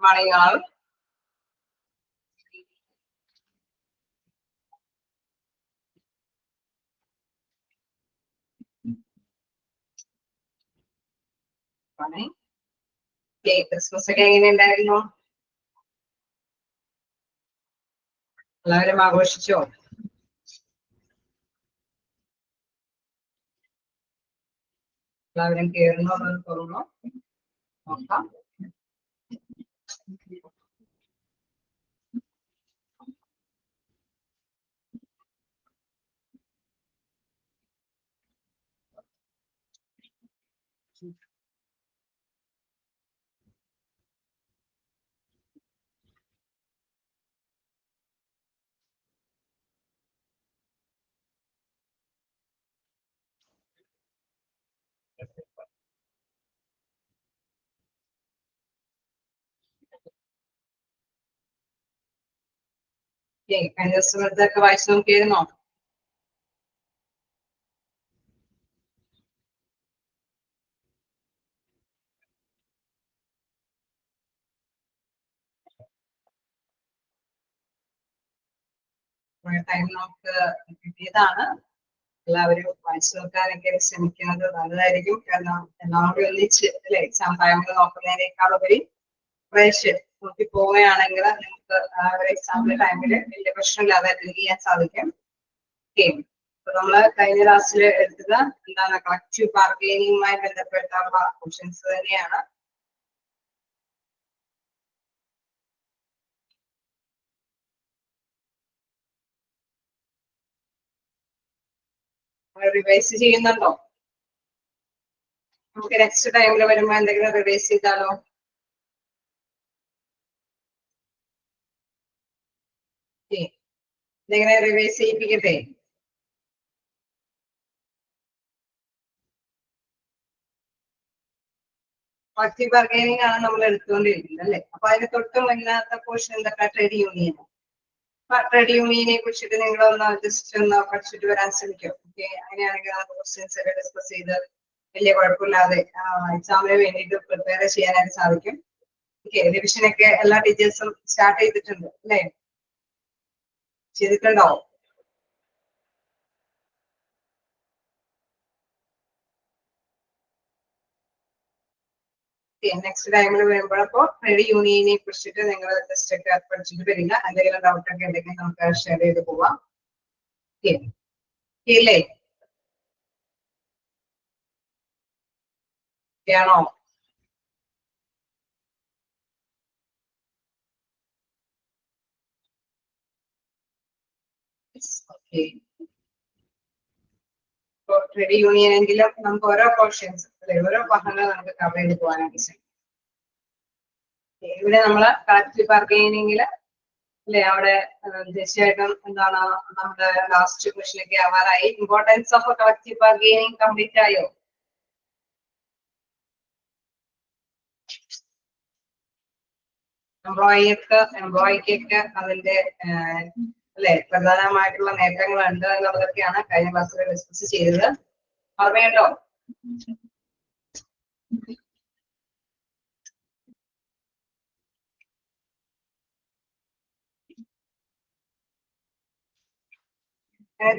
morning all. Morning. Okay, Christmas ഒക്കെ എങ്ങനെയുണ്ടായിരുന്നു? എല്ലാവരും ആഘോഷിച്ചോ? എല്ലാവരും കേറുന്നോ എന്ന് തോന്നുന്നു. നോക്കാം. കഴിഞ്ഞ ദിവസത്തെ വായിച്ചു നോക്കിയിരുന്നോ? ടൈം നമുക്ക് കിട്ടിയതാണ്. എല്ലാവരും വായിച്ചു നോക്കാനൊക്കെ ശ്രമിക്കുന്നത് നല്ലതായിരിക്കും. കാരണം എല്ലാവരും ഒന്നിച്ച് അല്ലെ എക്സാം ടൈമിൽ നോക്കുന്നതിനേക്കാളുപരി ഫ്രഷ് നോക്കി പോവുകയാണെങ്കിൽ നമുക്ക് ആ ഒരു എക്സാമിന്റെ ടൈമിൽ വലിയ പ്രശ്നമില്ലാതെ അറ്റൻഡ് ചെയ്യാൻ സാധിക്കും. ഓക്കെ, അപ്പൊ നമ്മള് കഴിഞ്ഞ ക്ലാസ്സിൽ എടുത്തത് എന്താണ് കളക്റ്റീവ് ബാർഗെയിനിങ്ങുമായി ബന്ധപ്പെട്ടുള്ള ക്വസ്റ്റ്യൻസ് തന്നെയാണ്. റിവൈസ് ചെയ്യുന്നുണ്ടോ? നമുക്ക് നെക്സ്റ്റ് ടൈമിൽ വരുമ്പോ എന്തെങ്കിലും റിവൈസ് ചെയ്താലോ? എന്തെങ്കിലും റിവൈസ് ചെയ്യിപ്പിക്കട്ടെ? കളക്റ്റീവ് ബാർഗെയിനിങ് ആണ് നമ്മൾ എടുത്തുകൊണ്ടിരിക്കുന്നത് അല്ലെ. അപ്പൊ അതിന് തൊട്ട് മുന്നാത്ത പോർഷൻ എന്തൊക്കെ? Trade union. ട്രേഡ് യൂണിയനെ കുറിച്ചിട്ട് നിങ്ങളൊന്ന് ജസ്റ്റ് ഒന്ന് പഠിച്ചിട്ട് വരാൻ ശ്രമിക്കും. ഓക്കെ, അങ്ങനെയാണെങ്കിൽ ആ ക്വസ്റ്റ്യൻസ് ഒക്കെ ഡിസ്കസ് ചെയ്ത് വലിയ കുഴപ്പമില്ലാതെ എക്സാമിന് വേണ്ടിയിട്ട് പ്രിപ്പയർ ചെയ്യാനായിട്ട് സാധിക്കും. ഓക്കെ, റിവിഷനൊക്കെ എല്ലാ ടീച്ചേഴ്സും സ്റ്റാർട്ട് ചെയ്തിട്ടുണ്ട് അല്ലേ? ചെയ്തിട്ടുണ്ടോ? നെക്സ്റ്റ് ടൈമിൽ വരുമ്പോഴപ്പോ ട്രേഡ് യൂണിയനെ കുറിച്ചിട്ട് നിങ്ങൾ ജസ്റ്റ് ഒക്കെ പഠിച്ചിട്ട് വരിക. എന്തെങ്കിലും ഡൗട്ട് ഒക്കെ ഉണ്ടെങ്കിൽ നമുക്ക് ഷെയർ ചെയ്ത് പോവാം. ഇല്ലേ? ആണോ? ഓക്കെ, ട്രേഡ് യൂണിയൻ എങ്കിലും നമുക്ക് ഓരോ പോർഷൻസ് അല്ലെ ഓരോ ഭാഗങ്ങൾ നമുക്ക് കവർ ചെയ്ത് പോകാനായിട്ട് ശ്രമിക്കും. ഇവിടെ നമ്മള് കളക്റ്റീവ് ബാർഗെയിനിങ്ങില് അല്ലെ അവിടെ തീർച്ചയായിട്ടും എന്താണ് നമ്മുടെ ലാസ്റ്റ് ക്വസ്റ്റ്യനൊക്കെ ആവാറായി. Importance of collective bargaining complete ആയോ? എംപ്ലോയിക്കൊക്കെ അതിന്റെ അല്ലെ പ്രധാനമായിട്ടുള്ള നേട്ടങ്ങൾ ഉണ്ട് എന്നുള്ളതൊക്കെയാണ് കഴിഞ്ഞ ക്ലാസ്സിൽ ഡിസ്കസ് ചെയ്തത്. ഓർമ്മയുണ്ടോ?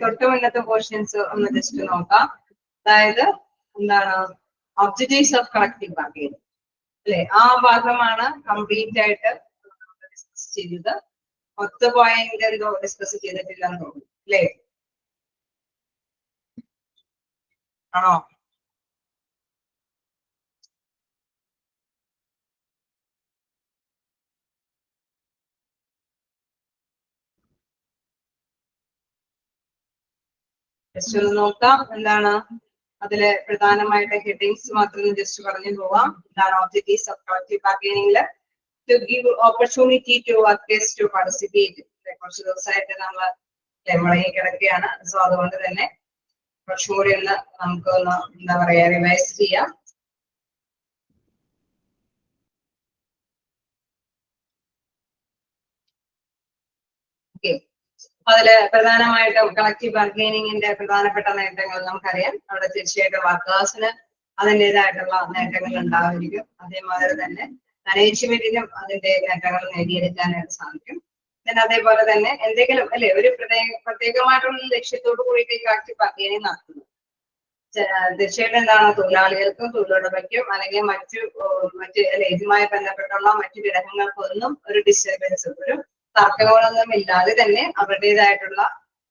തൊട്ട് മുന്നത്തെ പോർഷൻസ് ഒന്ന് ജസ്റ്റ് നോക്കാം. അതായത് എന്താണ് ഒബ്ജക്റ്റീവ്സ് ഓഫ് കളക്റ്റീവ് ബാർഗെയിനിങ് അല്ലെ, ആ ഭാഗമാണ് കംപ്ലീറ്റ് ആയിട്ട് ഡിസ്കസ് ചെയ്തത്. 10 പോയിന്റ് എന്തോ ഡിസ്കസ് ചെയ്തിട്ടില്ലെന്ന് തോന്നുന്നു അല്ലേ? ആണോ? ജസ്റ്റ് ഒന്ന് നോക്കാം. എന്താണ് അതില് പ്രധാനമായിട്ട് ഹെഡിങ്സ് മാത്രം ജസ്റ്റ് പറഞ്ഞു പോവാം. എന്താണ് ഒബ്ജക്റ്റീവ്സ് ഓഫ് കളക്റ്റീവ് ബാർഗെയിനിങ്ങില്? To give opportunity to workers to participate. കുറച്ച് ദിവസമായിട്ട് നമ്മൾ മുടങ്ങി കിടക്കുകയാണ്. സോ അതുകൊണ്ട് തന്നെ കുറച്ചും കൂടി ഒന്ന് നമുക്ക് ഒന്ന് എന്താ പറയാ റിവൈസ് ചെയ്യാം. ഓക്കെ, അതില് പ്രധാനമായിട്ടും കളക്റ്റീവ് ബാർഗെയിനിങ്ങിന്റെ പ്രധാനപ്പെട്ട നേട്ടങ്ങൾ നമുക്കറിയാം. അവിടെ തീർച്ചയായിട്ടും വർക്കേഴ്സിന് അതിൻ്റെതായിട്ടുള്ള നേട്ടങ്ങൾ ഉണ്ടായിരിക്കും. അതേമാതിരി തന്നെ മാനേജ്മെന്റിനും അതിന്റെ നേട്ടങ്ങൾ നേടിയെടുക്കാനായിട്ട് സാധിക്കും. പിന്നെ അതേപോലെ തന്നെ എന്തെങ്കിലും അല്ലെ ഒരു പ്രത്യേകമായിട്ടുള്ള ലക്ഷ്യത്തോട് കൂടിയിട്ട് ഈ കളക്റ്റീവ് ബാർഗൈനിങ് നടത്തുന്നത്. തീർച്ചയായിട്ടും എന്താണ് തൊഴിലാളികൾക്കും തൊഴിലുടമയ്ക്കും അല്ലെങ്കിൽ മറ്റ് ഇതുമായി ബന്ധപ്പെട്ടുള്ള മറ്റു ഘടകങ്ങൾക്കൊന്നും ഒരു ഡിസ്റ്റർബൻസ് ഒരു തർക്കങ്ങളൊന്നും ഇല്ലാതെ തന്നെ അവരുടേതായിട്ടുള്ള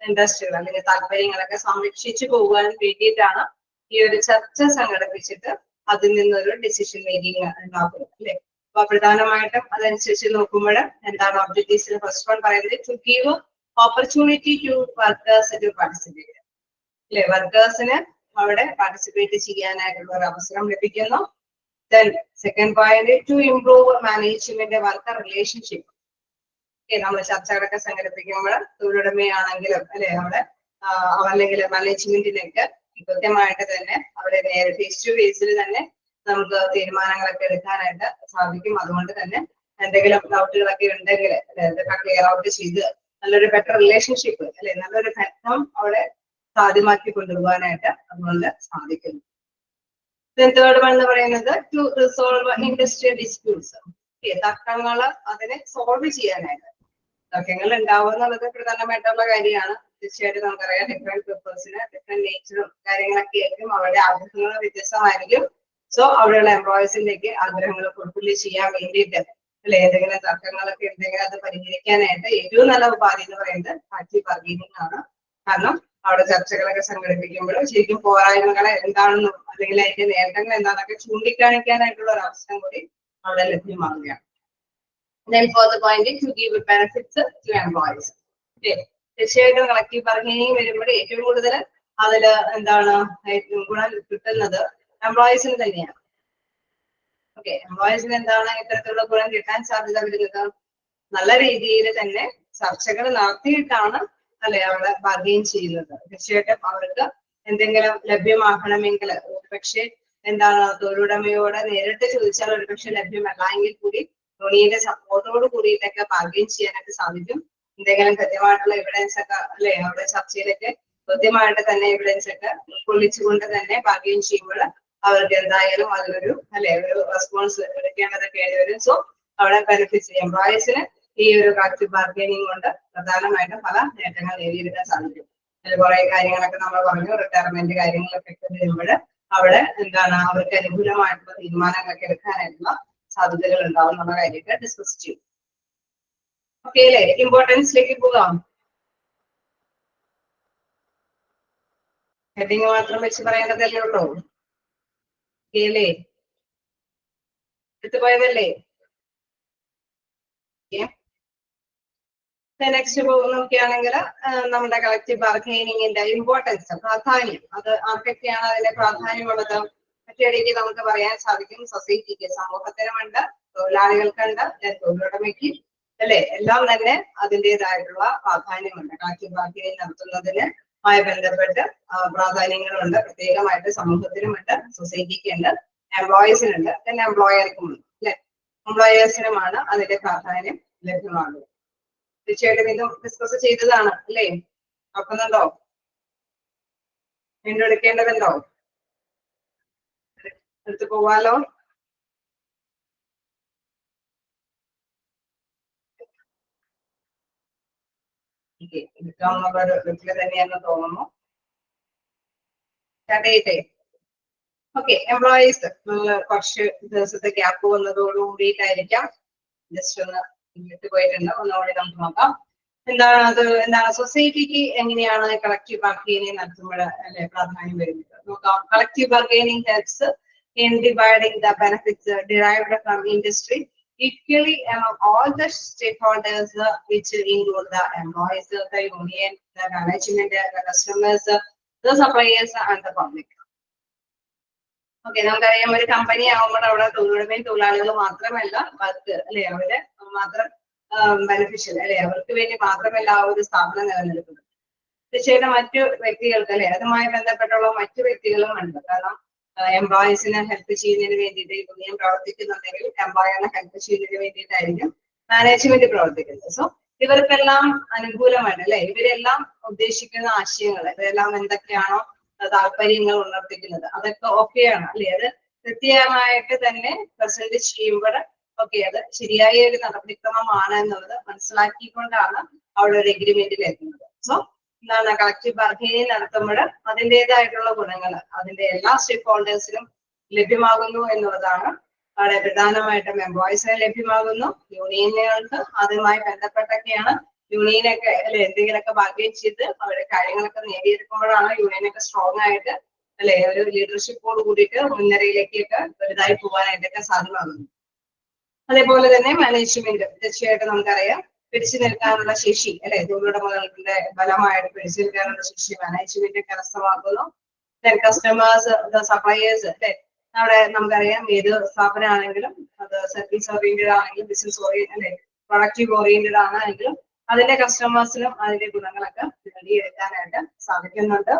ഇൻട്രസ്റ്റുകൾ അല്ലെങ്കിൽ താല്പര്യങ്ങളൊക്കെ സംരക്ഷിച്ചു പോകാൻ വേണ്ടിയിട്ടാണ് ഈ ഒരു ചർച്ച സംഘടിപ്പിച്ചിട്ട് അതിൽ നിന്നൊരു ഡിസിഷൻ മേക്കിംഗ് ഉണ്ടാക്കുന്നത് അല്ലെ. അപ്പൊ പ്രധാനമായിട്ടും അതനുസരിച്ച് നോക്കുമ്പോൾ എന്താണ് ഒബ്ജക്റ്റീവ്സിൽ ഫസ്റ്റ് വൺ പറയുന്നത് to give opportunity to workers to participate അല്ലെ. വർക്കേഴ്സിന് അവിടെ പാർട്ടിസിപ്പേറ്റ് ചെയ്യാനായിട്ടുള്ള ഒരു അവസരം ലഭിക്കുന്നു. Then second point to improve management worker relationship. നമ്മൾ ചർച്ചകളൊക്കെ സംഘടിപ്പിക്കുമ്പോൾ തൊഴിലുടമയാണെങ്കിലും അല്ലെ അവിടെ അല്ലെങ്കിൽ മാനേജ്മെന്റിനൊക്കെ കൃത്യമായിട്ട് തന്നെ അവിടെ നേരെ ഫേസ് ടു ഫേസിൽ തന്നെ നമുക്ക് തീരുമാനങ്ങളൊക്കെ എടുക്കാനായിട്ട് സാധിക്കും. അതുകൊണ്ട് തന്നെ എന്തെങ്കിലും ഡൗട്ടുകളൊക്കെ ഉണ്ടെങ്കിൽ ഇതൊക്കെ ക്ലിയർ ഔട്ട് ചെയ്ത് നല്ലൊരു ബെറ്റർ റിലേഷൻഷിപ്പ് അല്ലെ നല്ലൊരു ബന്ധം അവിടെ സാധ്യമാക്കി കൊണ്ടുപോകാനായിട്ട് അതുകൊണ്ട് സാധിക്കുന്നു. തേർഡ് വൺ എന്ന് പറയുന്നത് ടു റിസോൾവ് ഇൻഡസ്ട്രിയൽ ഡിസ്പ്യൂട്ട്സ്. തർക്കങ്ങള് അതിനെ സോൾവ് ചെയ്യാനായിട്ട് തർക്കങ്ങൾ ഉണ്ടാവുക എന്നുള്ളത് പ്രധാനമായിട്ടുള്ള കാര്യമാണ്. തീർച്ചയായിട്ടും നമുക്കറിയാം ഡിഫറെന്റ് പീപ്പിൾസിന് ഡിഫറെന്റ് നേച്ചറും കാര്യങ്ങളൊക്കെ ആയിരിക്കും. അവരുടെ ആഗ്രഹങ്ങൾ വ്യത്യസ്തമായിരിക്കും. സോ അവിടെയുള്ള എംപ്ലോയീസിലേക്ക് ആഗ്രഹങ്ങൾ ഫുൾഫിൽ ചെയ്യാൻ വേണ്ടിയിട്ട് അല്ലെ ഏതെങ്കിലും തർക്കങ്ങളൊക്കെ ഉണ്ടെങ്കിൽ അത് പരിഹരിക്കാനായിട്ട് ഏറ്റവും നല്ല ഉപാധി എന്ന് പറയുന്നത് കളക്റ്റീവ് ബാർഗൈനിങ് ആണ്. കാരണം അവിടെ ചർച്ചകളൊക്കെ സംഘടിപ്പിക്കുമ്പോൾ ശരിക്കും പോരായ്മകളെ എന്താണെന്നും അല്ലെങ്കിൽ അതിന്റെ നേട്ടങ്ങൾ എന്താണെന്നൊക്കെ ചൂണ്ടിക്കാണിക്കാനായിട്ടുള്ള ഒരു അവസരം കൂടി അവിടെ ലഭ്യമാവുകയാണ്. Then for the point to give benefits to employees. തീർച്ചയായിട്ടും കളക്റ്റീവ് ബാർഗൈനിങ് വരുമ്പോൾ ഏറ്റവും കൂടുതൽ അതില് എന്താണ് ഗുണം കിട്ടുന്നത് എംപ്ലോയീസിന് തന്നെയാണ്. ഓക്കെ, എംപ്ലോയീസിന് എന്താണ് ഇത്തരത്തിലുള്ള ഗുണം കിട്ടാൻ സാധ്യത വരുന്നത്? നല്ല രീതിയിൽ തന്നെ ചർച്ചകൾ നടത്തിയിട്ടാണ് അല്ലെ അവിടെ ബാർഗൈൻ ചെയ്യുന്നത്. തീർച്ചയായിട്ടും അവർക്ക് എന്തെങ്കിലും ലഭ്യമാക്കണമെങ്കിൽ ഒരുപക്ഷെ എന്താണ് തൊഴിലുടമയോട് നേരിട്ട് ചോദിച്ചാൽ ഒരുപക്ഷെ ലഭ്യമല്ല എങ്കിൽ കൂടി യൂണിയന്റെ സപ്പോർട്ടോട് കൂടിയിട്ടൊക്കെ ബാർഗൈൻ ചെയ്യാനായിട്ട് സാധിക്കും. എന്തെങ്കിലും കൃത്യമായിട്ടുള്ള എവിഡൻസ് ഒക്കെ അല്ലെ അവിടെ ചർച്ചയിലൊക്കെ കൃത്യമായിട്ട് തന്നെ എവിഡൻസ് ഒക്കെ ഉൾക്കൊള്ളിച്ചുകൊണ്ട് തന്നെ ബാർഗൈൻ ചെയ്യുമ്പോൾ അവർക്ക് എന്തായാലും അതിലൊരു അല്ലെ ഒരു റെസ്പോൺസ് എടുക്കേണ്ടതൊക്കെ വരും. സോ അവിടെ ബെനിഫിറ്റ്സ് എംപ്ലോയീസിന് ഈ ഒരു കളക്റ്റീവ് ബാർഗൈനിങ് കൊണ്ട് പ്രധാനമായിട്ടും പല നേട്ടങ്ങൾ നേടിയെടുക്കാൻ സാധിക്കും. അതിൽ കുറെ കാര്യങ്ങളൊക്കെ നമ്മൾ പറഞ്ഞു. റിട്ടയർമെന്റ് കാര്യങ്ങളൊക്കെ വരുമ്പോൾ അവിടെ എന്താണ് അവർക്ക് അനുകൂലമായിട്ടുള്ള തീരുമാനങ്ങളൊക്കെ എടുക്കാനായിട്ടുള്ള സാധ്യതകൾ ഉണ്ടാവും എന്നുള്ള കാര്യമൊക്കെ ഡിസ്കസ് ചെയ്യും. ഓക്കെ അല്ലേ? ഇമ്പോർട്ടൻസിലേക്ക് പോകാം. ഹെഡിങ് മാത്രം വെച്ച് പറയേണ്ടതല്ലേ ഉള്ളൂ. ഓക്കെ അല്ലേ? എടുത്തുപോയതല്ലേ? നെക്സ്റ്റ് നോക്കുകയാണെങ്കിൽ നമ്മുടെ കളക്റ്റീവ് ബാർഗൈനിങ്ങിന്റെ ഇമ്പോർട്ടൻസ് പ്രാധാന്യം അത് ആർക്കൊക്കെയാണ് അതിന്റെ പ്രാധാന്യമുള്ളത്? ഒറ്റയടിക്ക് നമുക്ക് പറയാൻ സാധിക്കും സൊസൈറ്റിക്ക് സമൂഹത്തിനുമുണ്ട്, തൊഴിലാളികൾക്കുണ്ട്, തൊഴിലുടമയ്ക്ക് അല്ലെ എല്ലാം തന്നെ അതിൻ്റെതായിട്ടുള്ള പ്രാധാന്യമുണ്ട്. കളക്റ്റീവ് ബാർഗൈനിങ് നടത്തുന്നതിന് മായി ബന്ധപ്പെട്ട് പ്രാധാന്യങ്ങളുണ്ട്. പ്രത്യേകമായിട്ട് സമൂഹത്തിനുമുണ്ട്, സൊസൈറ്റിക്കുണ്ട്, എംപ്ലോയീസിനുണ്ട്, പിന്നെ എംപ്ലോയർക്കുമുണ്ട് അല്ലെ. എംപ്ലോയേഴ്സിനുമാണ് അതിന്റെ പ്രാധാന്യം ലഭ്യമാകുന്നത്. തീർച്ചയായിട്ടും ഇതും ഡിസ്കസ് ചെയ്തതാണ് അല്ലേ? നോക്കുന്നുണ്ടോ? വീണ്ടും എടുക്കേണ്ടതുണ്ടോ? എടുത്തു പോവാലോ. എടുക്കാവുന്ന ഒരു വീട്ടില് തന്നെയാണെന്ന് തോന്നുന്നു. ഓക്കെ, എംപ്ലോയീസ് കുറച്ച് ദിവസത്തെ ഗ്യാപ്പ് വന്നതോട് കൂടിയിട്ടായിരിക്കാം ജസ്റ്റ് ഒന്ന് ഇങ്ങോട്ട് പോയിട്ടുണ്ട്. ഒന്നുകൂടി നമുക്ക് നോക്കാം. എന്താണ് സൊസൈറ്റിക്ക് എങ്ങനെയാണ് കളക്റ്റീവ് ബാർഗൈനിങ് നടത്തുമ്പോൾ അല്ലെ പ്രാധാന്യം വരുന്നത് നോക്കാം. Collective bargaining helps in dividing the benefits derived from industry equally among all the stakeholders, which include the employees, the union, the management, the customers, the suppliers and the public. Okay, നമുക്കറിയാം ഒരു company ആകുമ്പോൾ അവിടെ തൊഴിലുടമയും തൊഴിലാളികൾ മാത്രമല്ല work അല്ലെ അവര് മാത്രം beneficial അല്ലെ അവർക്ക് വേണ്ടി മാത്രമല്ല ആ ഒരു സ്ഥാപനം നിലനിൽക്കുന്നത്. തീർച്ചയായിട്ടും മറ്റു വ്യക്തികൾക്ക് അല്ലെ അതുമായി ബന്ധപ്പെട്ടുള്ള മറ്റു വ്യക്തികളും ഉണ്ട്. കാരണം എംപ്ലോയീസിനെ ഹെൽപ്പ് ചെയ്യുന്നതിന് വേണ്ടിയിട്ട് യൂണിയൻ പ്രവർത്തിക്കുന്നുണ്ടെങ്കിൽ എംപ്ലോയറിനെ ഹെൽപ്പ് ചെയ്യുന്നതിന് വേണ്ടിയിട്ടായിരിക്കും മാനേജ്മെന്റ് പ്രവർത്തിക്കുന്നത്. സോ ഇവർക്കെല്ലാം അനുകൂലമാണ് അല്ലെ. ഇവരെല്ലാം ഉദ്ദേശിക്കുന്ന ആശയങ്ങൾ ഇവരെല്ലാം എന്തൊക്കെയാണോ താല്പര്യങ്ങൾ ഉണർത്തിക്കുന്നത് അതൊക്കെ ഓക്കെയാണ് അല്ലെ. അത് കൃത്യമായിട്ട് തന്നെ പ്രസന്റ് ചെയ്യുമ്പോൾ ഓക്കെ, അത് ശരിയായ ഒരു നടപടിക്രമമാണ് എന്നുള്ളത് മനസ്സിലാക്കിക്കൊണ്ടാണ് അവിടെ ഒരു എഗ്രിമെന്റിൽ എത്തുന്നത്. സോ എന്താണ് കളക്റ്റീവ് ബാർഗൈനിങ് നടത്തുമ്പോൾ അതിൻ്റെതായിട്ടുള്ള ഗുണങ്ങൾ അതിന്റെ എല്ലാ സ്റ്റേക്ക് ഹോൾഡേഴ്സിനും ലഭ്യമാകുന്നു എന്നുള്ളതാണ്. അവിടെ പ്രധാനമായിട്ടും എംപ്ലോയീസിന് ലഭ്യമാകുന്നു. യൂണിയനുകൾക്ക് അതുമായി ബന്ധപ്പെട്ടൊക്കെയാണ് യൂണിയനൊക്കെ അല്ലെ എന്തെങ്കിലുമൊക്കെ ബാർഗൈൻ ചെയ്ത് അവരുടെ കാര്യങ്ങളൊക്കെ നേടിയെടുക്കുമ്പോഴാണ് യൂണിയനൊക്കെ സ്ട്രോങ് ആയിട്ട് അല്ലെ ഒരു ലീഡർഷിപ്പോട് കൂടിയിട്ട് മുൻനിരയിലേക്കൊക്കെ വലുതായി പോകാനായിട്ടൊക്കെ സാധ്യമാകുന്നു. അതേപോലെ തന്നെ മാനേജ്മെന്റ് തീർച്ചയായിട്ടും നമുക്കറിയാം പിടിച്ചു നിൽക്കാനുള്ള ശേഷി അല്ലെ തൊഴിലുടമകളുടെ ബലമായിട്ട് പിടിച്ചു നിൽക്കാനുള്ള ശേഷി മാനേജ്മെന്റ് കരസ്ഥമാക്കുന്നു. കസ്റ്റമേഴ്സ് സപ്ലയേഴ്സ് അല്ലെ അവിടെ നമുക്കറിയാം ഏത് സ്ഥാപനമാണെങ്കിലും അത് സർവീസ് ഓറിയന്റഡ് ആണെങ്കിലും ബിസിനസ് അല്ലെ പ്രൊഡക്റ്റീവ് ഓറിയന്റഡ് ആണെങ്കിലും അതിന്റെ കസ്റ്റമേഴ്സിനും അതിന്റെ ഗുണങ്ങളൊക്കെ നേടിയെടുക്കാനായിട്ട് സാധിക്കുന്നുണ്ട്.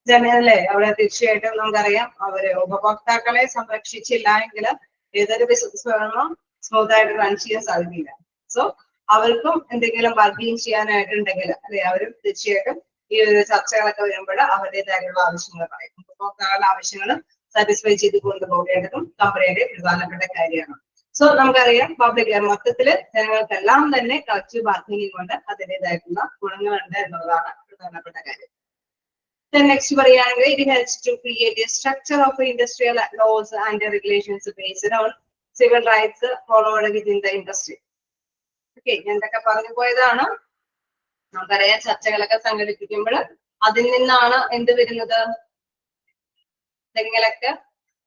ജനല്ലേ അവിടെ തീർച്ചയായിട്ടും നമുക്കറിയാം അവര് ഉപഭോക്താക്കളെ സംരക്ഷിച്ചില്ല എങ്കിൽ ഏതൊരു ബിസിനസ് വേണമോ സ്മൂത്ത് ആയിട്ട് റൺ ചെയ്യാൻ സാധിക്കില്ല. സോ അവർക്കും എന്തെങ്കിലും ബാർഗെയിൻ ചെയ്യാനായിട്ടുണ്ടെങ്കിൽ അല്ലെ അവരും തീർച്ചയായിട്ടും ഈ ഒരു ചർച്ചകളൊക്കെ വരുമ്പോൾ അവരുടേതായിട്ടുള്ള ആവശ്യങ്ങൾ പറയും. ഉപഭോക്താക്കളുടെ ആവശ്യങ്ങൾ സാറ്റിസ്ഫൈ ചെയ്ത് കൊണ്ടുപോകേണ്ടതും കമ്പനിയുടെ പ്രധാനപ്പെട്ട കാര്യമാണ്. സോ നമുക്കറിയാം പബ്ലിക് മൊത്തത്തില് ജനങ്ങൾക്കെല്ലാം തന്നെ കളക്റ്റീവ് ബാർഗൈനിങ് കൊണ്ട് അതിൻ്റെതായിട്ടുള്ള ഗുണങ്ങളുണ്ട് എന്നുള്ളതാണ് പ്രധാനപ്പെട്ട കാര്യം. നെക്സ്റ്റ് പറയുകയാണെങ്കിൽ it helps to create a structure of industrial laws and regulations based on civil rights followed within the industry. Okay, എന്തൊക്കെ പറഞ്ഞു പോയതാണ്. നമുക്കറിയാം ചർച്ചകളൊക്കെ സംഘടിപ്പിക്കുമ്പോൾ അതിൽ നിന്നാണ് എന്ത് വരുന്നത്, എന്തെങ്കിലൊക്കെ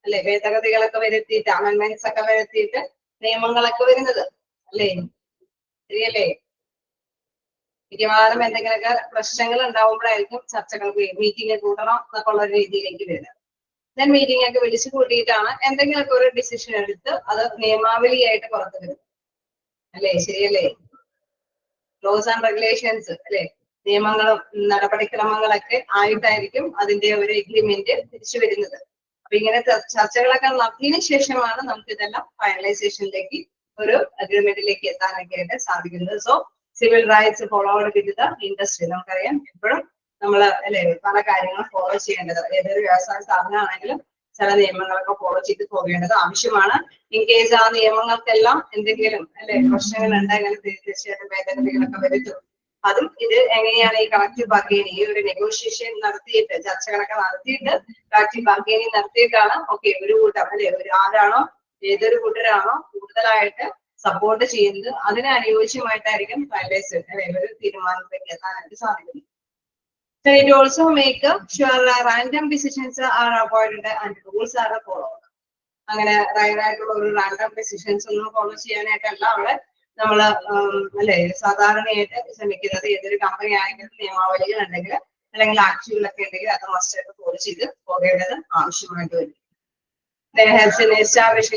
അല്ലെ ഭേദഗതികളൊക്കെ വരുത്തിയിട്ട് അമെന്റ്മെന്റ്സ് ഒക്കെ വരുത്തിയിട്ട് നിയമങ്ങളൊക്കെ വരുന്നത് അല്ലേ, ശരിയല്ലേ? മിക്കവാറും എന്തെങ്കിലുമൊക്കെ പ്രശ്നങ്ങൾ ഉണ്ടാവുമ്പോഴായിരിക്കും ചർച്ചകൾക്ക് മീറ്റിംഗ് കൂട്ടണം എന്നൊക്കെ ഉള്ള രീതിയിലേക്ക് വരുന്നത്. ദെൻ മീറ്റിംഗ് ഒക്കെ വിളിച്ചു കൂട്ടിയിട്ടാണ് എന്തെങ്കിലുമൊക്കെ ഒരു ഡിസിഷൻ എടുത്ത് അത് നിയമാവലിയായിട്ട് പുറത്തു വരുന്നത് അല്ലേ, ശരിയല്ലേ? ലോസ് ആൻഡ് റെഗുലേഷൻസ് അല്ലെ നിയമങ്ങളും നടപടിക്രമങ്ങളൊക്കെ ആയിട്ടായിരിക്കും അതിന്റെ ഒരു എഗ്രിമെന്റ് തിരിച്ചു വരുന്നത്. അപ്പൊ ഇങ്ങനെ ചർച്ചകളൊക്കെ നടത്തിയതിനു ശേഷമാണ് നമുക്ക് ഇതെല്ലാം ഫൈനലൈസേഷനിലേക്ക് ഒരു അഗ്രിമെന്റിലേക്ക് എത്താനൊക്കെ ആയിട്ട് സാധിക്കുന്നത്. So civil rights followed with the industry. നമുക്കറിയാം എപ്പോഴും നമ്മൾ അല്ലെ പല കാര്യങ്ങളും ഫോളോ ചെയ്യേണ്ടത് ഏതൊരു വ്യവസായ സ്ഥാപനമാണെങ്കിലും ചില നിയമങ്ങളൊക്കെ ഫോളോ ചെയ്ത് പോകേണ്ടത് ആവശ്യമാണ്. ഇൻ കേസ് ആ നിയമങ്ങൾക്കെല്ലാം എന്തെങ്കിലും അല്ലെ പ്രശ്നങ്ങൾ ഉണ്ടെങ്കിൽ തീർച്ചയായിട്ടും ഭേദഗതികളൊക്കെ വരുത്തും. അതും ഇത് എങ്ങനെയാണ് ഈ കളക്റ്റീവ് ബാർഗൈനിങ് ഈ ഒരു നെഗോഷിയേഷൻ നടത്തിയിട്ട് ചർച്ചകളൊക്കെ നടത്തിയിട്ട് കളക്റ്റീവ് ബാർഗൈനിങ് നടത്തിയിട്ടാണ് ഓക്കെ ഒരു കൂട്ടം അല്ലെ ഒരു ആരാണോ ഏതൊരു കൂട്ടരാണോ കൂടുതലായിട്ട് സപ്പോർട്ട് ചെയ്യുന്നത് അതിന് അനുയോജ്യമായിട്ടായിരിക്കും ഫൈനലൈസ് അല്ലെ ഒരു തീരുമാനത്തിലേക്ക് എത്താനായിട്ട് സാധിക്കുന്നത്. So it also make sure random decisions are avoided and rules are followed. അങ്ങനെ റൈറായിട്ടുള്ള ഒരു റാൻഡം ഡിസിഷൻസ് ഒന്നും ഫോളോ ചെയ്യാനായിട്ടല്ല അവിടെ നമ്മള് അല്ലെ സാധാരണയായിട്ട് ശ്രമിക്കുന്നത്. ഏതൊരു കമ്പനി ആണെങ്കിലും നിയമാവലികൾ ഉണ്ടെങ്കിൽ അല്ലെങ്കിൽ ആക്ടുകളൊക്കെ ഉണ്ടെങ്കിൽ അത് മസ്റ്റായിട്ട് ഫോളോ ചെയ്ത് പോകേണ്ടത് ആവശ്യമായിട്ട് വരും.